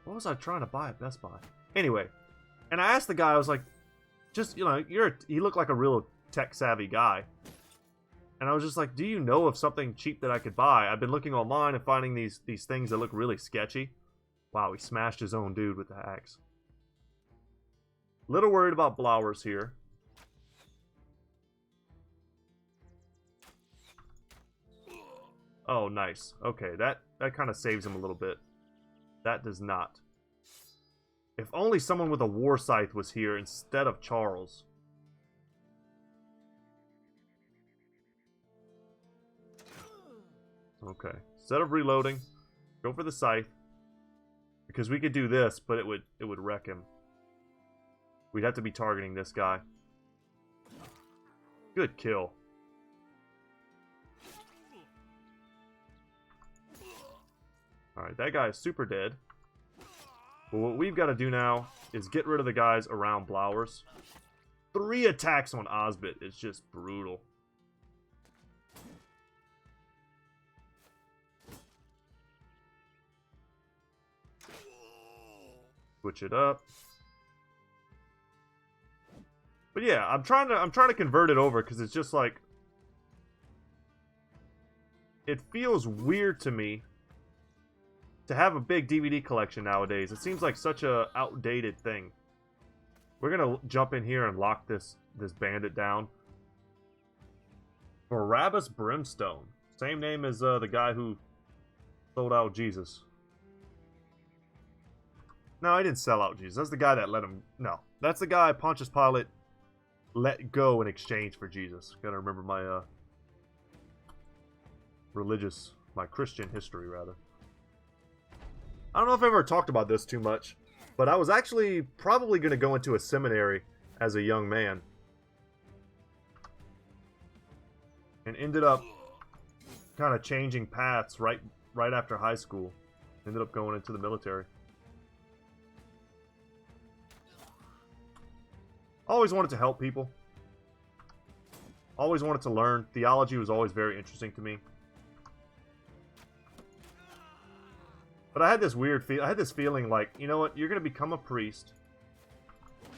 What was I trying to buy at Best Buy? Anyway, and I asked the guy, I was like, just, you know, he looked like a real tech-savvy guy. And I was just like, do you know of something cheap that I could buy? I've been looking online and finding these things that look really sketchy. Wow, he smashed his own dude with the axe. Little worried about Blowers here. Oh, nice. Okay, that kind of saves him a little bit. That does not. If only someone with a war scythe was here instead of Charles. Okay. Instead of reloading, go for the scythe. Because we could do this, but it would wreck him. We'd have to be targeting this guy. Good kill. Alright, that guy is super dead. But what we've got to do now is get rid of the guys around Blowers. 3 attacks on Osbit is just brutal. Switch it up. But yeah, I'm trying to convert it over because it's just like, it feels weird to me to have a big DVD collection nowadays. It seems like such a outdated thing. We're gonna jump in here and lock this bandit down. Barabbas Brimstone, same name as the guy who sold out Jesus. No, I didn't sell out Jesus. That's the guy that let him... No. That's the guy Pontius Pilate let go in exchange for Jesus. Gotta remember my, my Christian history, rather. I don't know if I've ever talked about this too much, but I was actually probably going to go into a seminary as a young man. And ended up kind of changing paths right after high school. Ended up going into the military. Always wanted to help people. Always wanted to learn. Theology was always very interesting to me. But I had this weird I had this feeling like, you know what, you're going to become a priest,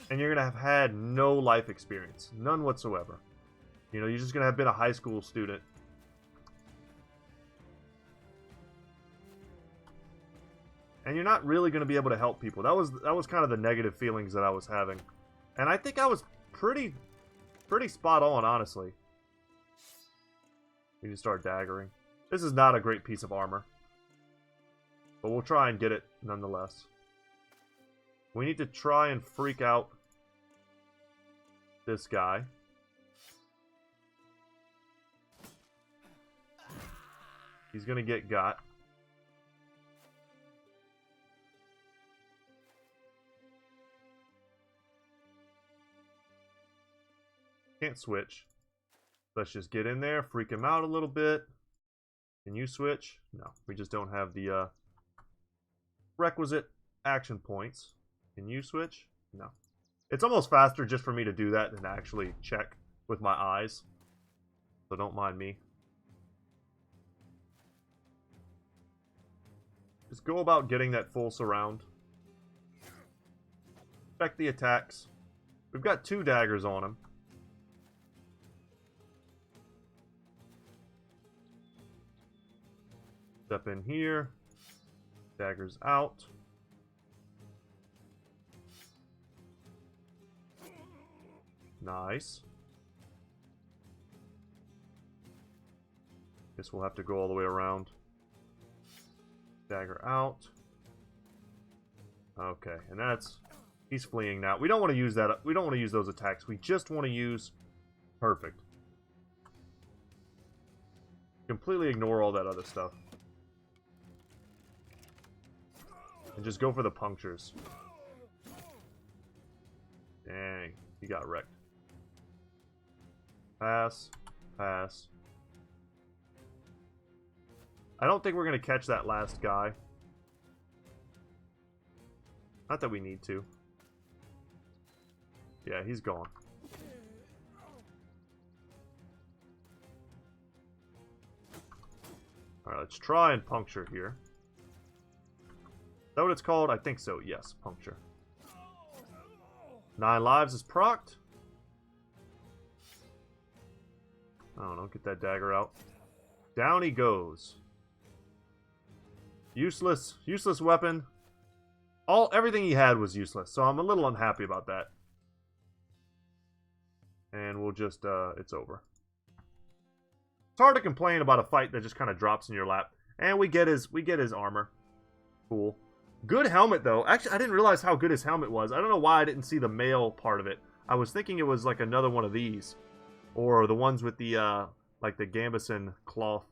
and you're going to have had no life experience. None whatsoever. You know, you're just going to have been a high school student. And you're not really going to be able to help people. That was kind of the negative feelings that I was having. And I think I was pretty spot on, honestly. We need to start daggering. This is not a great piece of armor. But we'll try and get it nonetheless. We need to try and freak out this guy. He's gonna get got. Can't switch. Let's just get in there, freak him out a little bit. Can you switch? No, we just don't have the requisite action points. Can you switch? No. It's almost faster just for me to do that than to actually check with my eyes. So don't mind me. Just go about getting that full surround. Expect the attacks. We've got 2 daggers on him. Step in here. Daggers out. Nice. Guess we'll have to go all the way around. Dagger out. Okay, and that's... He's fleeing now. We don't want to use that. We don't want to use those attacks. We just want to use... Perfect. Completely ignore all that other stuff. And just go for the punctures. Dang, he got wrecked. Pass. Pass. I don't think we're going to catch that last guy. Not that we need to. Yeah, he's gone. Alright, let's try and puncture here. Is that what it's called? I think so, yes, puncture. 9 lives is procced. I don't know, get that dagger out. Down he goes. Useless weapon. Everything he had was useless, so I'm a little unhappy about that. And we'll just, it's over. It's hard to complain about a fight that just kind of drops in your lap. And we get his armor. Cool. Good helmet, though. Actually, I didn't realize how good his helmet was. I don't know why I didn't see the mail part of it. I was thinking it was like another one of these. Or the ones with the, like the gambeson cloth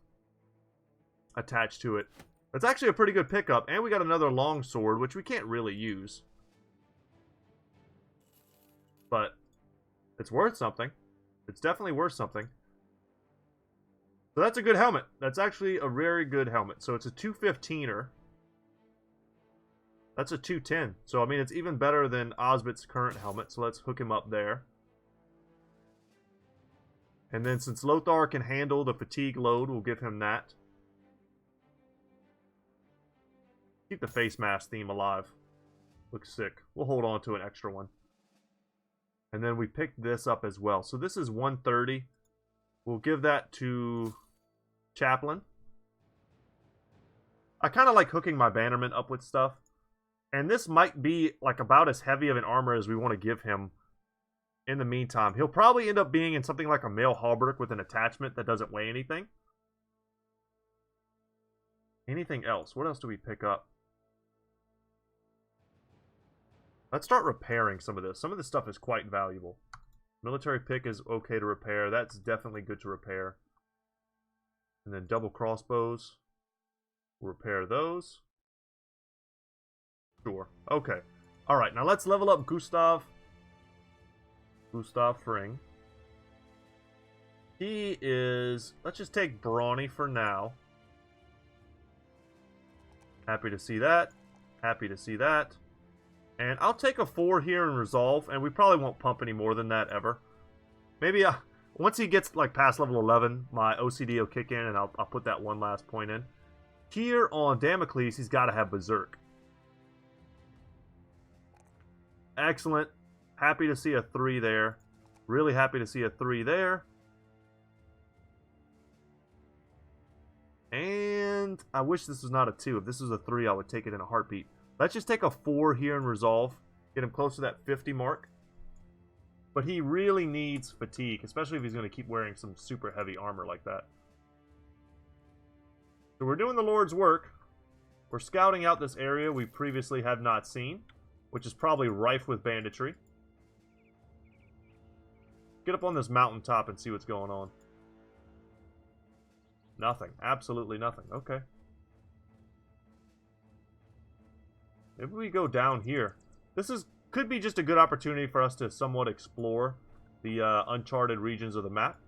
attached to it. That's actually a pretty good pickup. And we got another long sword, which we can't really use. But it's worth something. It's definitely worth something. So that's a good helmet. That's actually a very good helmet. So it's a 215er. That's a 210. So, I mean, it's even better than Osbit's current helmet. So let's hook him up there. And then since Lothar can handle the fatigue load, we'll give him that. Keep the face mask theme alive. Looks sick. We'll hold on to an extra one. And then we picked this up as well. So this is 130. We'll give that to Chaplain. I kind of like hooking my Bannerman up with stuff. And this might be like about as heavy of an armor as we want to give him in the meantime. He'll probably end up being in something like a mail hauberk with an attachment that doesn't weigh anything. Anything else? What else do we pick up? Let's start repairing some of this. Some of this stuff is quite valuable. Military pick is okay to repair. That's definitely good to repair. And then double crossbows. We'll repair those. Sure. Okay. Alright, now let's level up Gustav. Gustav Fring. He is... Let's just take Brawny for now. Happy to see that. Happy to see that. And I'll take a 4 here in Resolve, and we probably won't pump any more than that ever. Maybe once he gets like past level 11, my OCD will kick in, and I'll put that one last point in. Here on Damocles, he's got to have Berserk. Excellent. Happy to see a 3 there. Really happy to see a 3 there. And I wish this was not a 2. If this was a 3, I would take it in a heartbeat. Let's just take a 4 here in Resolve. Get him close to that 50 mark. But he really needs fatigue, especially if he's going to keep wearing some super heavy armor like that. So we're doing the Lord's work. We're scouting out this area we previously have not seen, which is probably rife with banditry. Get up on this mountaintop and see what's going on. Nothing. Absolutely nothing. Okay. Maybe we go down here. This could be just a good opportunity for us to somewhat explore the uncharted regions of the map.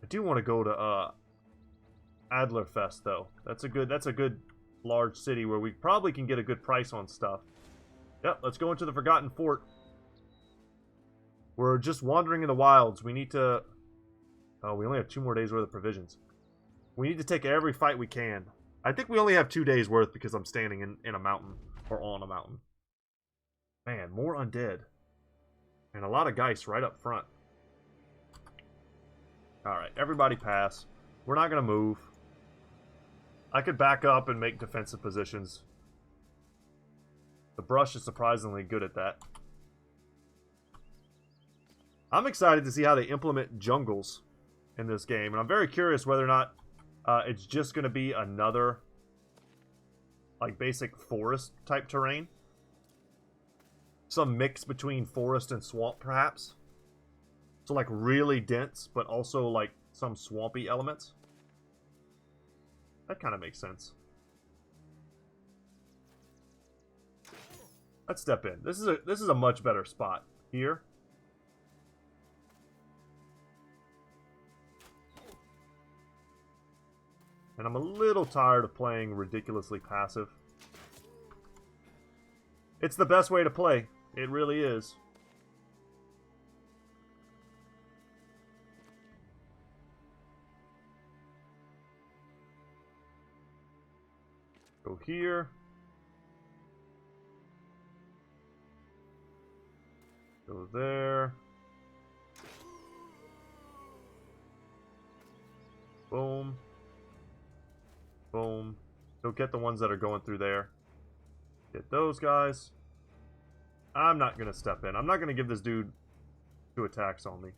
I do want to go to Adlerfest though. That's a good large city where we probably can get a good price on stuff. Yep, let's go into the Forgotten Fort. We're just wandering in the wilds. We need to... Oh, we only have 2 more days worth of provisions. We need to take every fight we can. I think we only have 2 days worth because I'm standing in a mountain. Or on a mountain. Man, more undead. And a lot of Geist right up front. Alright, everybody pass. We're not going to move. I could back up and make defensive positions. The brush is surprisingly good at that. I'm excited to see how they implement jungles in this game. And I'm very curious whether or not it's just going to be another like basic forest type terrain. Some mix between forest and swamp perhaps. So like really dense but also like some swampy elements. That kind of makes sense. Let's step in. This is a much better spot here. And I'm a little tired of playing ridiculously passive. It's the best way to play. It really is. Go here. Go there. Boom. Boom. Go get the ones that are going through there. Get those guys. I'm not going to step in. I'm not going to give this dude 2 attacks on me.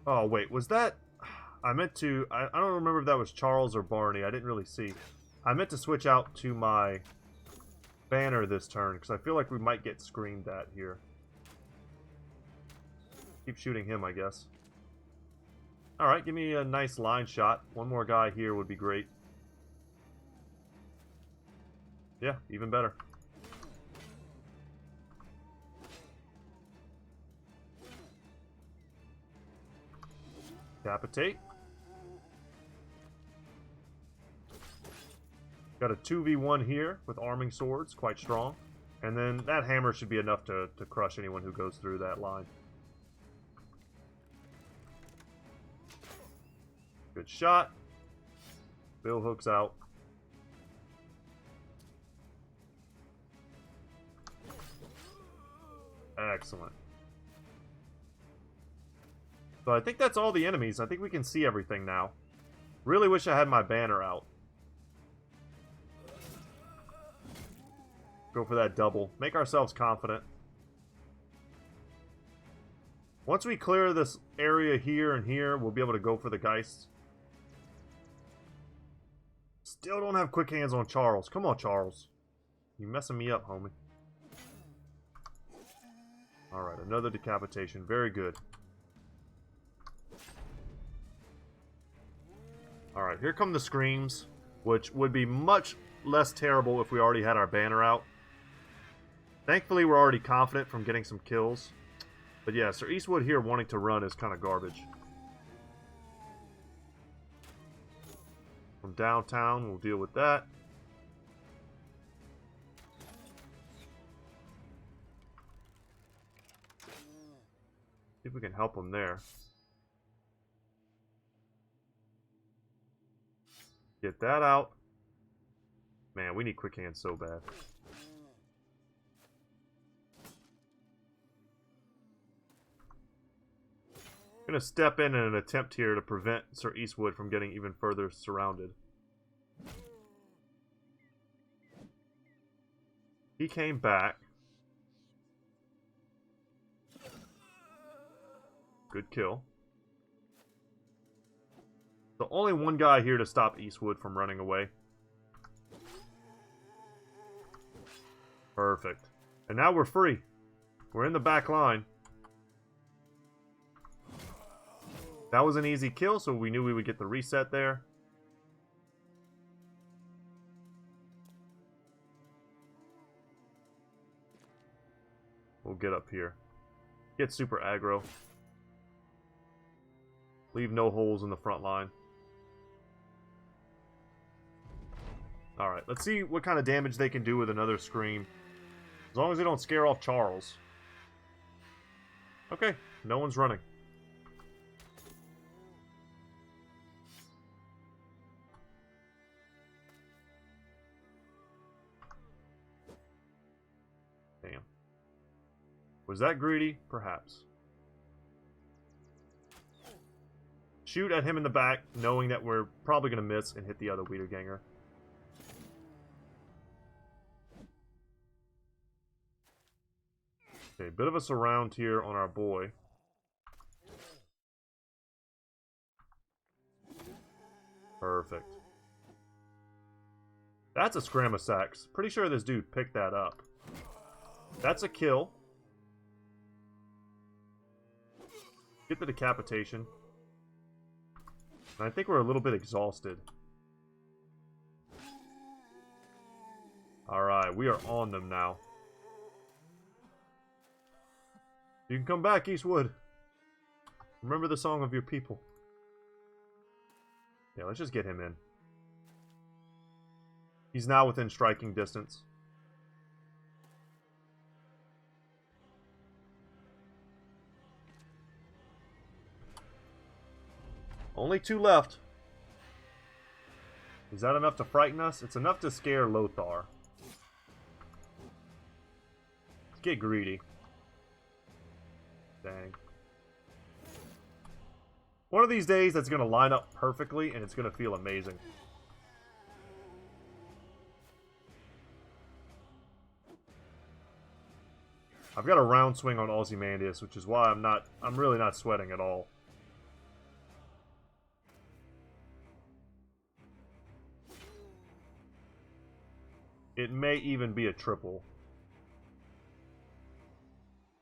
Oh, wait. Was that... I meant to... I don't remember if that was Charles or Barney. I didn't really see. I meant to switch out to my banner this turn, because I feel like we might get screamed at here. Keep shooting him, I guess. Alright, give me a nice line shot. One more guy here would be great. Yeah, even better. Decapitate. Got a 2v1 here with arming swords, quite strong. And then that hammer should be enough to crush anyone who goes through that line. Good shot. Bill hooks out. Excellent. So I think that's all the enemies. I think we can see everything now. Really wish I had my banner out. Go for that double. Make ourselves confident. Once we clear this area here and here, we'll be able to go for the Geists. Still don't have quick hands on Charles. Come on, Charles. You messing me up, homie. Alright, another decapitation. Very good. Alright, here come the screams, which would be much less terrible if we already had our banner out. Thankfully, we're already confident from getting some kills. But yeah, Sir Eastwood here wanting to run is kind of garbage. From downtown, we'll deal with that. See if we can help him there. Get that out. Man, we need quick hands so bad. I'm going to step in an attempt here to prevent Sir Eastwood from getting even further surrounded. He came back. Good kill. So only one guy here to stop Eastwood from running away. Perfect. And now we're free. We're in the back line. That was an easy kill, so we knew we would get the reset there. We'll get up here. Get super aggro. Leave no holes in the front line. Alright, let's see what kind of damage they can do with another scream. As long as they don't scare off Charles. Okay, no one's running. Damn. Was that greedy? Perhaps. Shoot at him in the back, knowing that we're probably going to miss and hit the other Wiederganger. Okay, bit of a surround here on our boy. Perfect. That's a Scramasax. Pretty sure this dude picked that up. That's a kill. Get the decapitation. And I think we're a little bit exhausted. Alright, we are on them now. You can come back, Eastwood. Remember the song of your people. Yeah, let's just get him in. He's now within striking distance. Only 2 left. Is that enough to frighten us? It's enough to scare Lothar. Let's get greedy. Dang. One of these days that's going to line up perfectly and it's going to feel amazing. I've got a round swing on Ozymandias, which is why I'm really not sweating at all. It may even be a triple.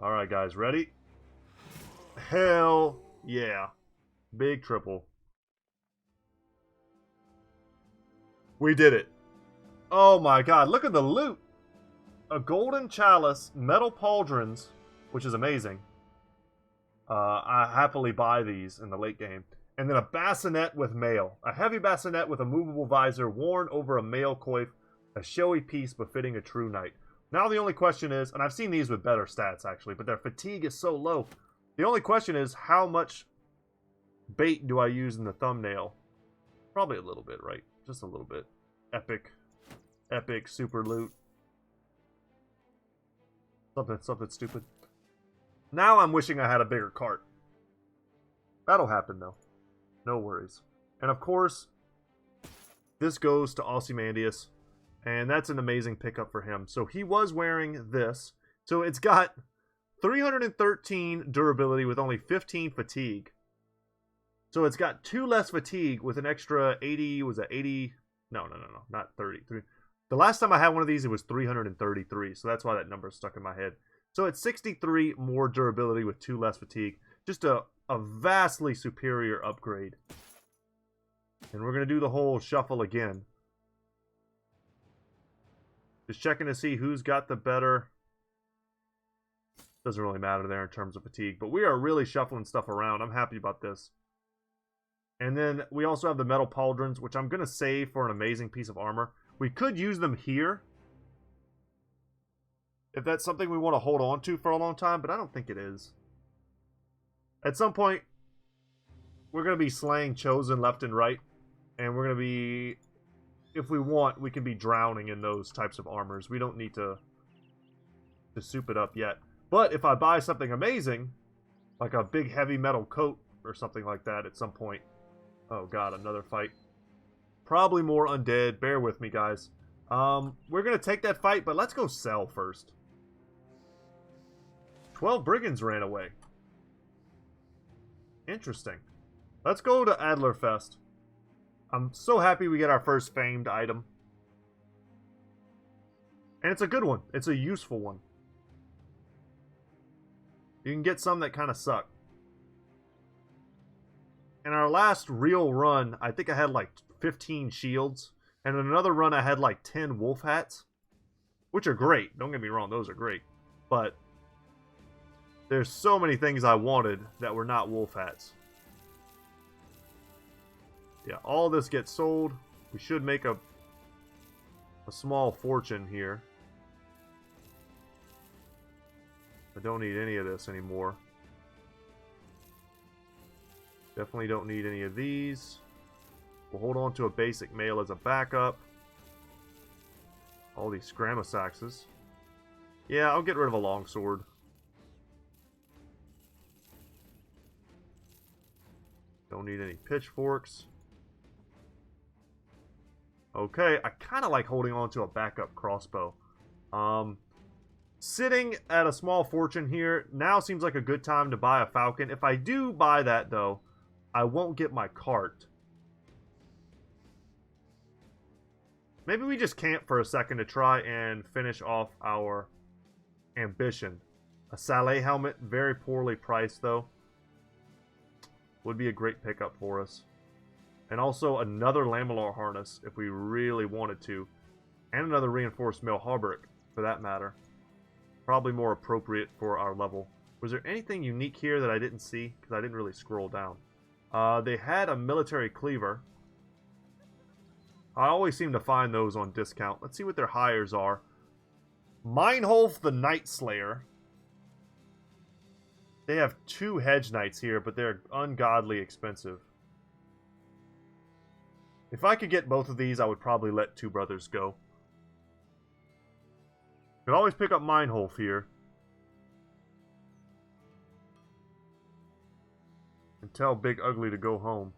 Alright guys, ready? Hell yeah. Big triple. We did it. Oh my god, look at the loot. A golden chalice, metal pauldrons, which is amazing. I happily buy these in the late game. And then a bassinet with mail. A heavy bassinet with a movable visor worn over a mail coif. A showy piece befitting a true knight. Now the only question is, and I've seen these with better stats actually, but their fatigue is so low. The only question is, how much bait do I use in the thumbnail? Probably a little bit, right? Just a little bit. Epic. Epic super loot. Something stupid. Now I'm wishing I had a bigger cart. That'll happen though. No worries. And of course, this goes to Ozymandias. And that's an amazing pickup for him. So he was wearing this. So it's got 313 durability with only 15 fatigue. So it's got 2 less fatigue with an extra 80. Was that 80? No, not 33. The last time I had one of these, it was 333. So that's why that number is stuck in my head. So it's 63 more durability with 2 less fatigue. Just a vastly superior upgrade. And we're going to do the whole shuffle again. Just checking to see who's got the better. Doesn't really matter there in terms of fatigue. But we are really shuffling stuff around. I'm happy about this. And then we also have the metal pauldrons, which I'm going to save for an amazing piece of armor. We could use them here. If that's something we want to hold on to for a long time. But I don't think it is. At some point, we're going to be slaying Chosen left and right. And we're going to be... If we want, we can be drowning in those types of armors. We don't need to soup it up yet. But if I buy something amazing, like a big heavy metal coat or something like that at some point. Oh god, another fight. Probably more undead. Bear with me, guys. We're going to take that fight, but let's go sell first. 12 brigands ran away. Interesting. Let's go to Adlerfest. I'm so happy we get our first famed item. And it's a good one. It's a useful one. You can get some that kind of suck. In our last real run, I think I had like 15 shields. And in another run, I had like 10 wolf hats. Which are great. Don't get me wrong, those are great. But there's so many things I wanted that were not wolf hats. Yeah, all this gets sold. We should make a small fortune here. I don't need any of this anymore. Definitely don't need any of these. We'll hold on to a basic mail as a backup. All these Scramasaxes. Yeah, I'll get rid of a longsword. Don't need any pitchforks. Okay, I kind of like holding on to a backup crossbow. Sitting at a small fortune here, now seems like a good time to buy a falcon. If I do buy that, though, I won't get my cart. Maybe we just camp for a second to try and finish off our ambition. A Saleh helmet, very poorly priced, though. Would be a great pickup for us. And also another lamellar harness, if we really wanted to. And another reinforced mail hauberk, for that matter. Probably more appropriate for our level. Was there anything unique here that I didn't see? Because I didn't really scroll down. They had a military cleaver. I always seem to find those on discount. Let's see what their hires are. Meinholf the Night Slayer. They have 2 hedge knights here, but they're ungodly expensive. If I could get both of these, I would probably let Two Brothers go. Could always pick up Meinholf here. And tell Big Ugly to go home.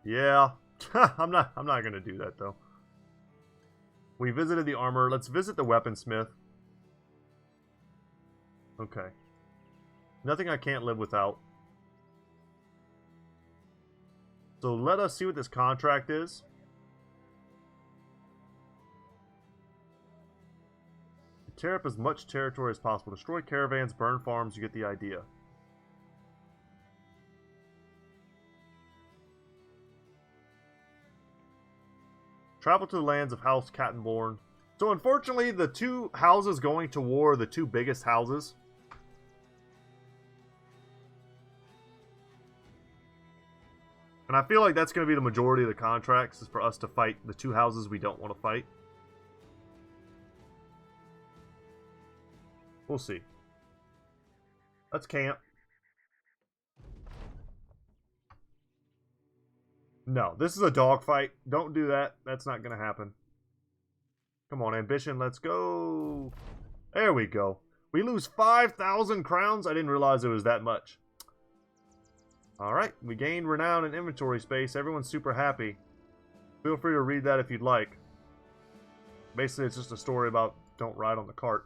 Yeah. I'm not gonna do that though. We visited the armor. Let's visit the weaponsmith. Okay. Nothing I can't live without. So let us see what this contract is. Tear up as much territory as possible. Destroy caravans, burn farms, you get the idea. Travel to the lands of House Cattenborn. So unfortunately, the two houses going to war are the two biggest houses. And I feel like that's going to be the majority of the contracts, is for us to fight the two houses we don't want to fight. We'll see. Let's camp. No, this is a dogfight. Don't do that. That's not going to happen. Come on, ambition. Let's go. There we go. We lose 5,000 crowns. I didn't realize it was that much. Alright, we gained renown and inventory space. Everyone's super happy. Feel free to read that if you'd like. Basically, it's just a story about don't ride on the cart.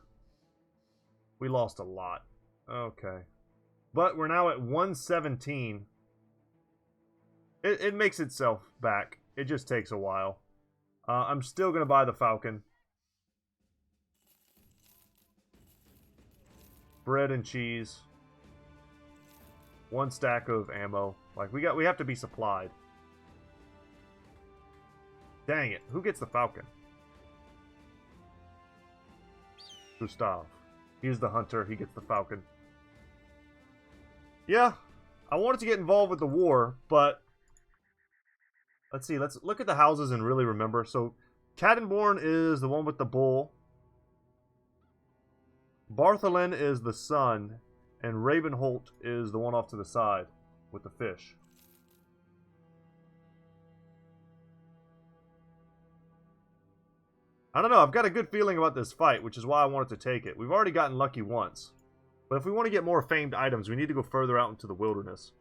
We lost a lot. Okay. But we're now at 117. It makes itself back. It just takes a while. I'm still going to buy the Falcon. Bread and cheese. 1 stack of ammo. Like, we have to be supplied. Dang it. Who gets the Falcon? Gustav. He's the hunter. He gets the Falcon. Yeah. I wanted to get involved with the war, but... Let's see. Let's look at the houses and really remember. So, Cattenborn is the one with the bull. Bartholin is the son. And Ravenholt is the one off to the side with the fish. I don't know. I've got a good feeling about this fight, which is why I wanted to take it. We've already gotten lucky once. But if we want to get more famed items, we need to go further out into the wilderness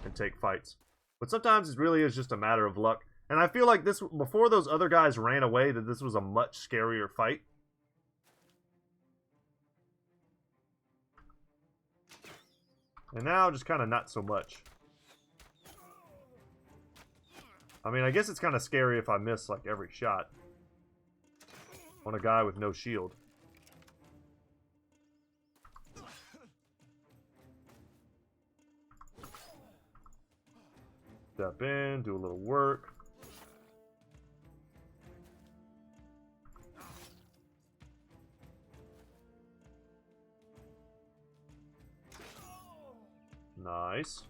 and take fights. But sometimes it really is just a matter of luck. And I feel like this, before those other guys ran away, that this was a much scarier fight. And now, just kind of not so much. I mean, I guess it's kind of scary if I miss, like, every shot on a guy with no shield. Step in, do a little work. Nice.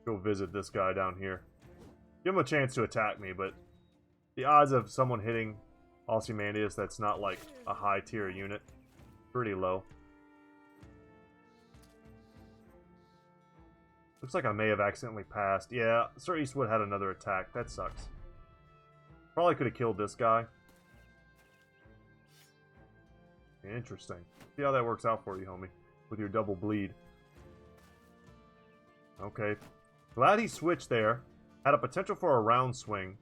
Go visit this guy down here. Give him a chance to attack me, but the odds of someone hitting Ozymandias that's not like a high tier unit, pretty low. Looks like I may have accidentally passed. Yeah, Sir Eastwood had another attack. That sucks. Probably could have killed this guy. Interesting. See how that works out for you, homie. With your double bleed. Okay. Glad he switched there. Had a potential for a round swing.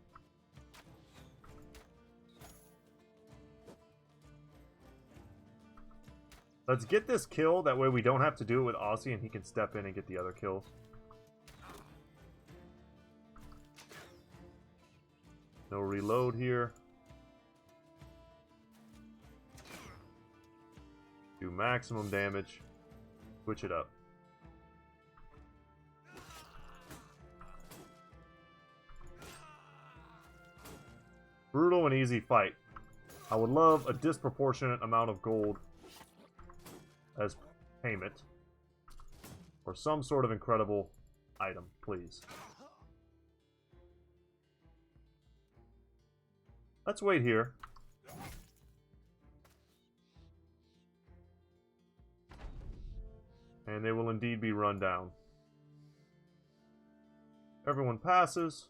Let's get this kill. That way we don't have to do it with Aussie and he can step in and get the other kills. No reload here. Do maximum damage. Switch it up. Brutal and easy fight. I would love a disproportionate amount of gold as payment. Or some sort of incredible item, please. Let's wait here. and they will indeed be run down. Everyone passes,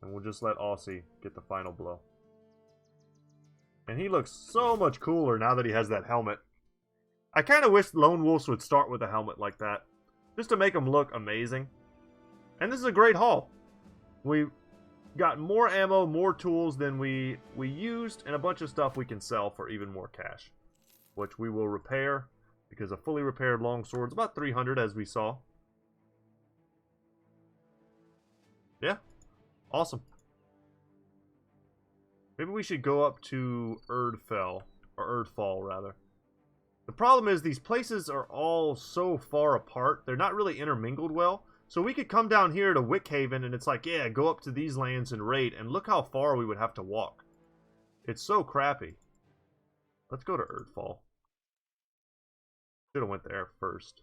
and we'll just let Aussie get the final blow. And he looks so much cooler now that he has that helmet. I kind of wish Lone Wolves would start with a helmet like that, just to make them look amazing. And this is a great haul. We got more ammo, more tools than we used, and a bunch of stuff we can sell for even more cash, which we will repair, because a fully repaired longsword is about 300, as we saw. Yeah, awesome. Maybe we should go up to Erdfell, or Erdfall, rather. The problem is these places are all so far apart, they're not really intermingled well. So we could come down here to Wickhaven, and it's like, yeah, go up to these lands and raid, and look how far we would have to walk. It's so crappy. Let's go to Erdfall. Should have went there first.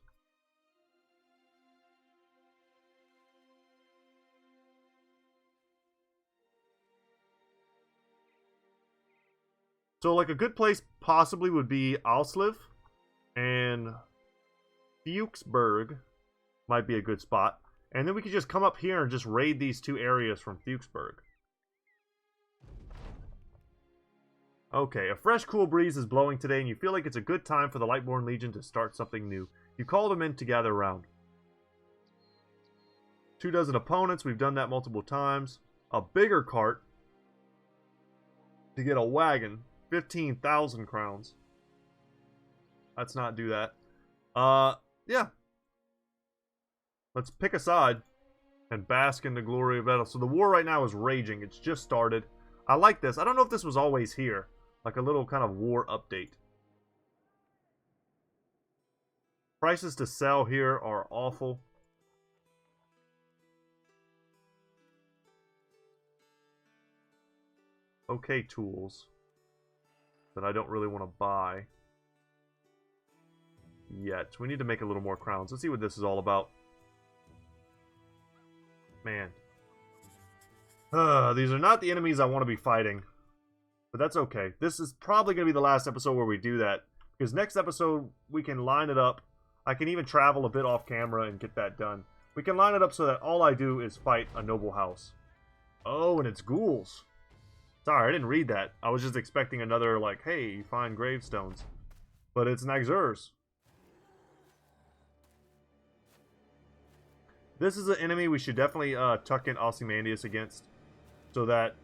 So, like, a good place possibly would be Alsliv, and Fuchsburg might be a good spot. And then we could just come up here and just raid these two areas from Fuchsburg. Okay, a fresh cool breeze is blowing today, and you feel like it's a good time for the Lightborn Legion to start something new. You call them in to gather around. 24 opponents, we've done that multiple times. A bigger cart to get a wagon. 15,000 crowns. Let's not do that. Yeah. Let's pick a side and bask in the glory of battle. So the war right now is raging. It's just started. I like this. I don't know if this was always here. Like a little kind of war update. Prices to sell here are awful. Okay, tools that I don't really want to buy yet. We need to make a little more crowns. Let's see what this is all about. Man. These are not the enemies I want to be fighting. But that's okay. This is probably going to be the last episode where we do that. Because next episode, we can line it up. I can even travel a bit off camera and get that done. We can line it up so that all I do is fight a noble house. Oh, and it's ghouls. Sorry, I didn't read that. I was just expecting another, like, hey, you find gravestones. But it's Naxurs. This is an enemy we should definitely tuck in Ozymandias against. So that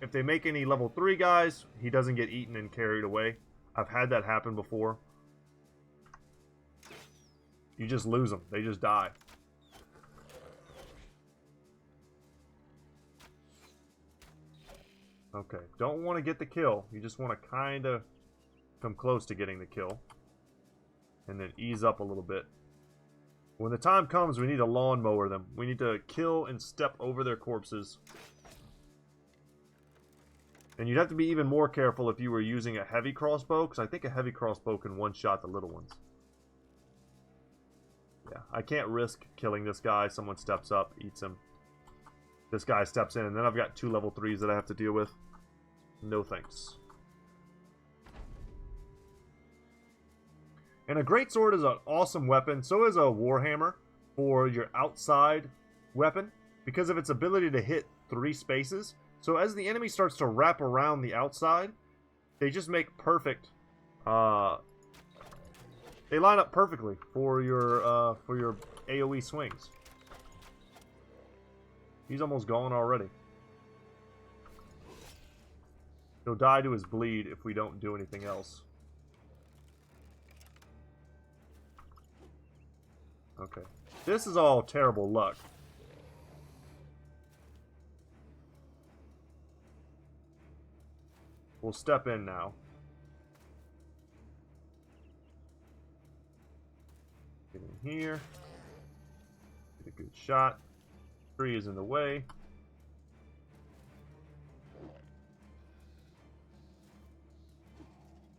if they make any level 3 guys, he doesn't get eaten and carried away. I've had that happen before. You just lose them. They just die. Okay, don't want to get the kill. You just want to kind of come close to getting the kill. And then ease up a little bit. When the time comes, we need to lawnmower them. We need to kill and step over their corpses. And you'd have to be even more careful if you were using a heavy crossbow, because I think a heavy crossbow can one-shot the little ones. Yeah, I can't risk killing this guy. Someone steps up, eats him. This guy steps in, and then I've got 2 level 3s that I have to deal with. No thanks. And a greatsword is an awesome weapon. So is a warhammer for your outside weapon, because of its ability to hit 3 spaces. So as the enemy starts to wrap around the outside, they just make perfect. They line up perfectly for your AOE swings. He's almost gone already. He'll die to his bleed if we don't do anything else. Okay. This is all terrible luck. We'll step in now. Get in here. Get a good shot. Tree is in the way.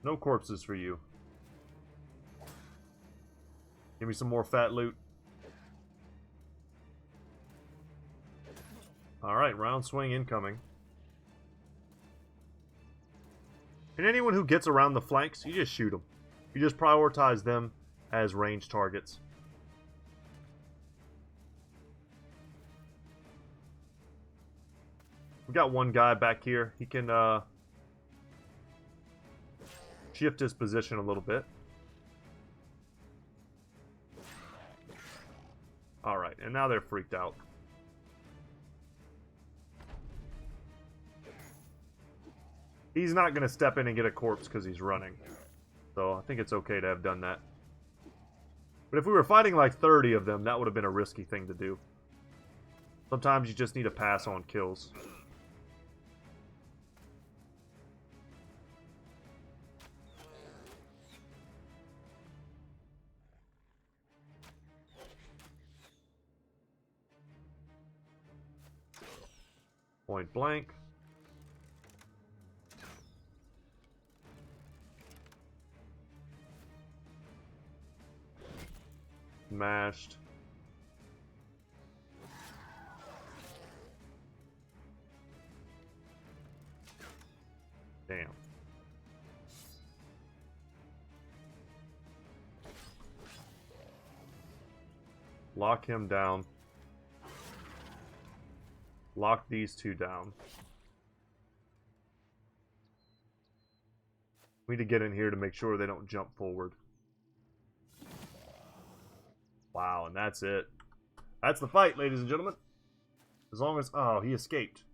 No corpses for you. Give me some more fat loot. Alright, round swing incoming. And anyone who gets around the flanks, you just shoot them. You just prioritize them as range targets. We got one guy back here. He can shift his position a little bit. Alright, and now they're freaked out. He's not going to step in and get a corpse because he's running. So I think it's okay to have done that. But if we were fighting like 30 of them, that would have been a risky thing to do. Sometimes you just need to pass on kills. Point blank. Smashed. Damn. Lock him down. Lock these two down. We need to get in here to make sure they don't jump forward. Wow, and that's it. That's the fight, ladies and gentlemen. As long as... Oh, he escaped.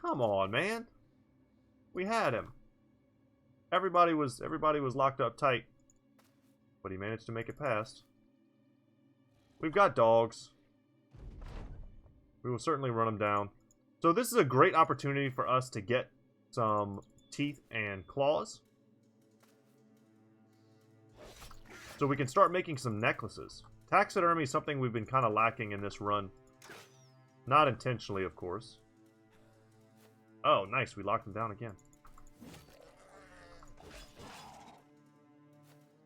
Come on, man. We had him. Everybody was locked up tight. But he managed to make it past. We've got dogs. We will certainly run them down. So this is a great opportunity for us to get some teeth and claws. So we can start making some necklaces. Taxidermy is something we've been kind of lacking in this run. Not intentionally, of course. Oh, nice. We locked him down again.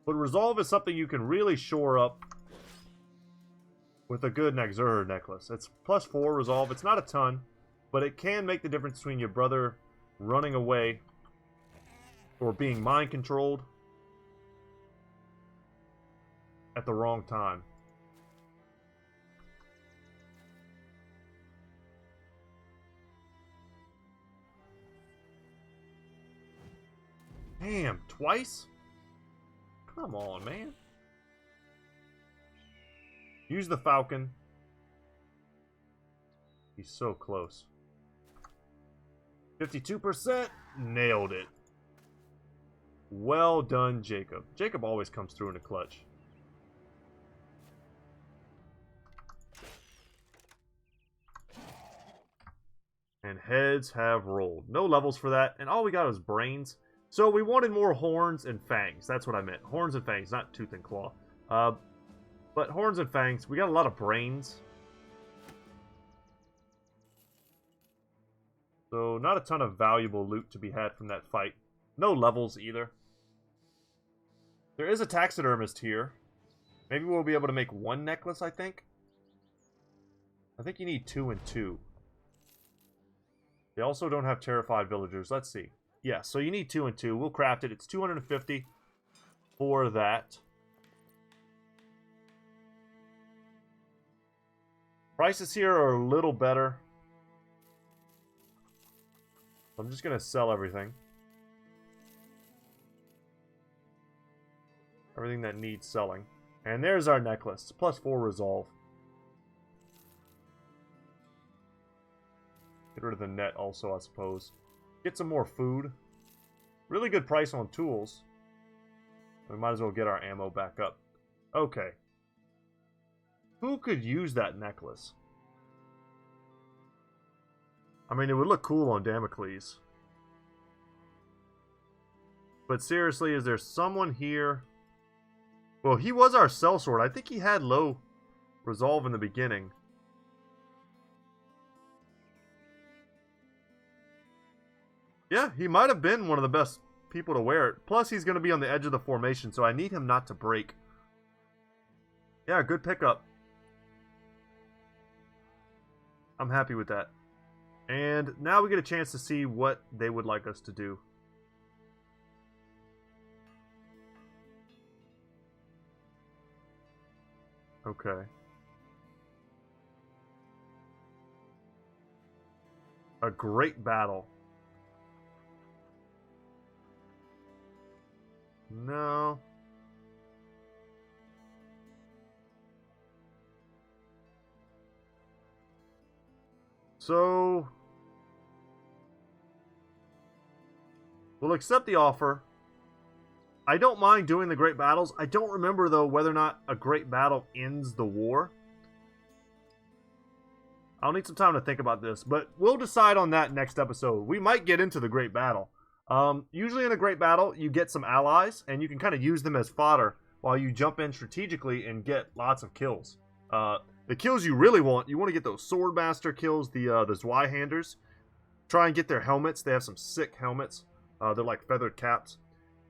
But Resolve is something you can really shore up with a good Naxur necklace. It's +4 Resolve. It's not a ton, but it can make the difference between your brother running away or being mind controlled at the wrong time. Damn, twice? Come on, man. Use the Falcon. He's so close. 52%. Nailed it. Well done, Jacob. Jacob always comes through in a clutch. And heads have rolled. No levels for that. And all we got is brains. So we wanted more horns and fangs. That's what I meant. Horns and fangs, not tooth and claw. But horns and fangs, we got a lot of brains. So not a ton of valuable loot to be had from that fight. No levels either. There is a taxidermist here. Maybe we'll be able to make one necklace, I think. I think you need 2 and 2. They also don't have terrified villagers. Let's see. Yeah, so you need 2 and 2. We'll craft it. It's 250 for that. Prices here are a little better. I'm just going to sell everything. Everything that needs selling. And there's our necklace. +4 Resolve. Get rid of the net also, I suppose. Get some more food. Really good price on tools. We might as well get our ammo back up. Okay. Who could use that necklace? I mean, it would look cool on Damocles. But seriously, is there someone here? Well, he was our sellsword. I think he had low resolve in the beginning. Yeah, he might have been one of the best people to wear it. Plus, he's going to be on the edge of the formation, so I need him not to break. Yeah, good pickup. I'm happy with that. And now we get a chance to see what they would like us to do. Okay. A great battle. No. So, we'll accept the offer. I don't mind doing the great battles. I don't remember, though, whether or not a great battle ends the war. I'll need some time to think about this, but we'll decide on that next episode. We might get into the great battle. Usually in a great battle, you get some allies, and you can kind of use them as fodder while you jump in strategically and get lots of kills. The kills you really want, you want to get those Swordmaster kills, the Zweihanders. Try and get their helmets. They have some sick helmets. They're like feathered caps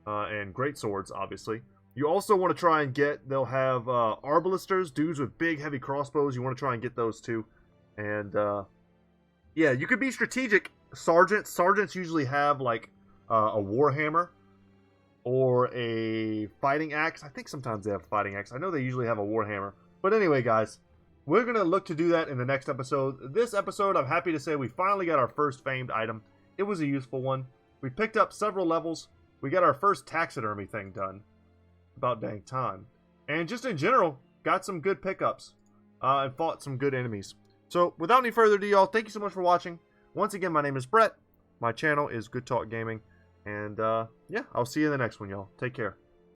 and great swords, obviously. You also want to try and get, they'll have Arbalisters, dudes with big, heavy crossbows. You want to try and get those too. And, yeah, you could be strategic. Sergeants. Sergeants usually have, like, a Warhammer or a fighting axe. I think sometimes they have a fighting axe. I know they usually have a Warhammer. But anyway, guys, we're going to look to do that in the next episode. This episode, I'm happy to say we finally got our first famed item. It was a useful one. We picked up several levels. We got our first taxidermy thing done. About dang time. And just in general, got some good pickups. And fought some good enemies. So, without any further ado, y'all, thank you so much for watching. Once again, my name is Brett. My channel is Goodtalk Gaming. And, yeah, I'll see you in the next one, y'all. Take care.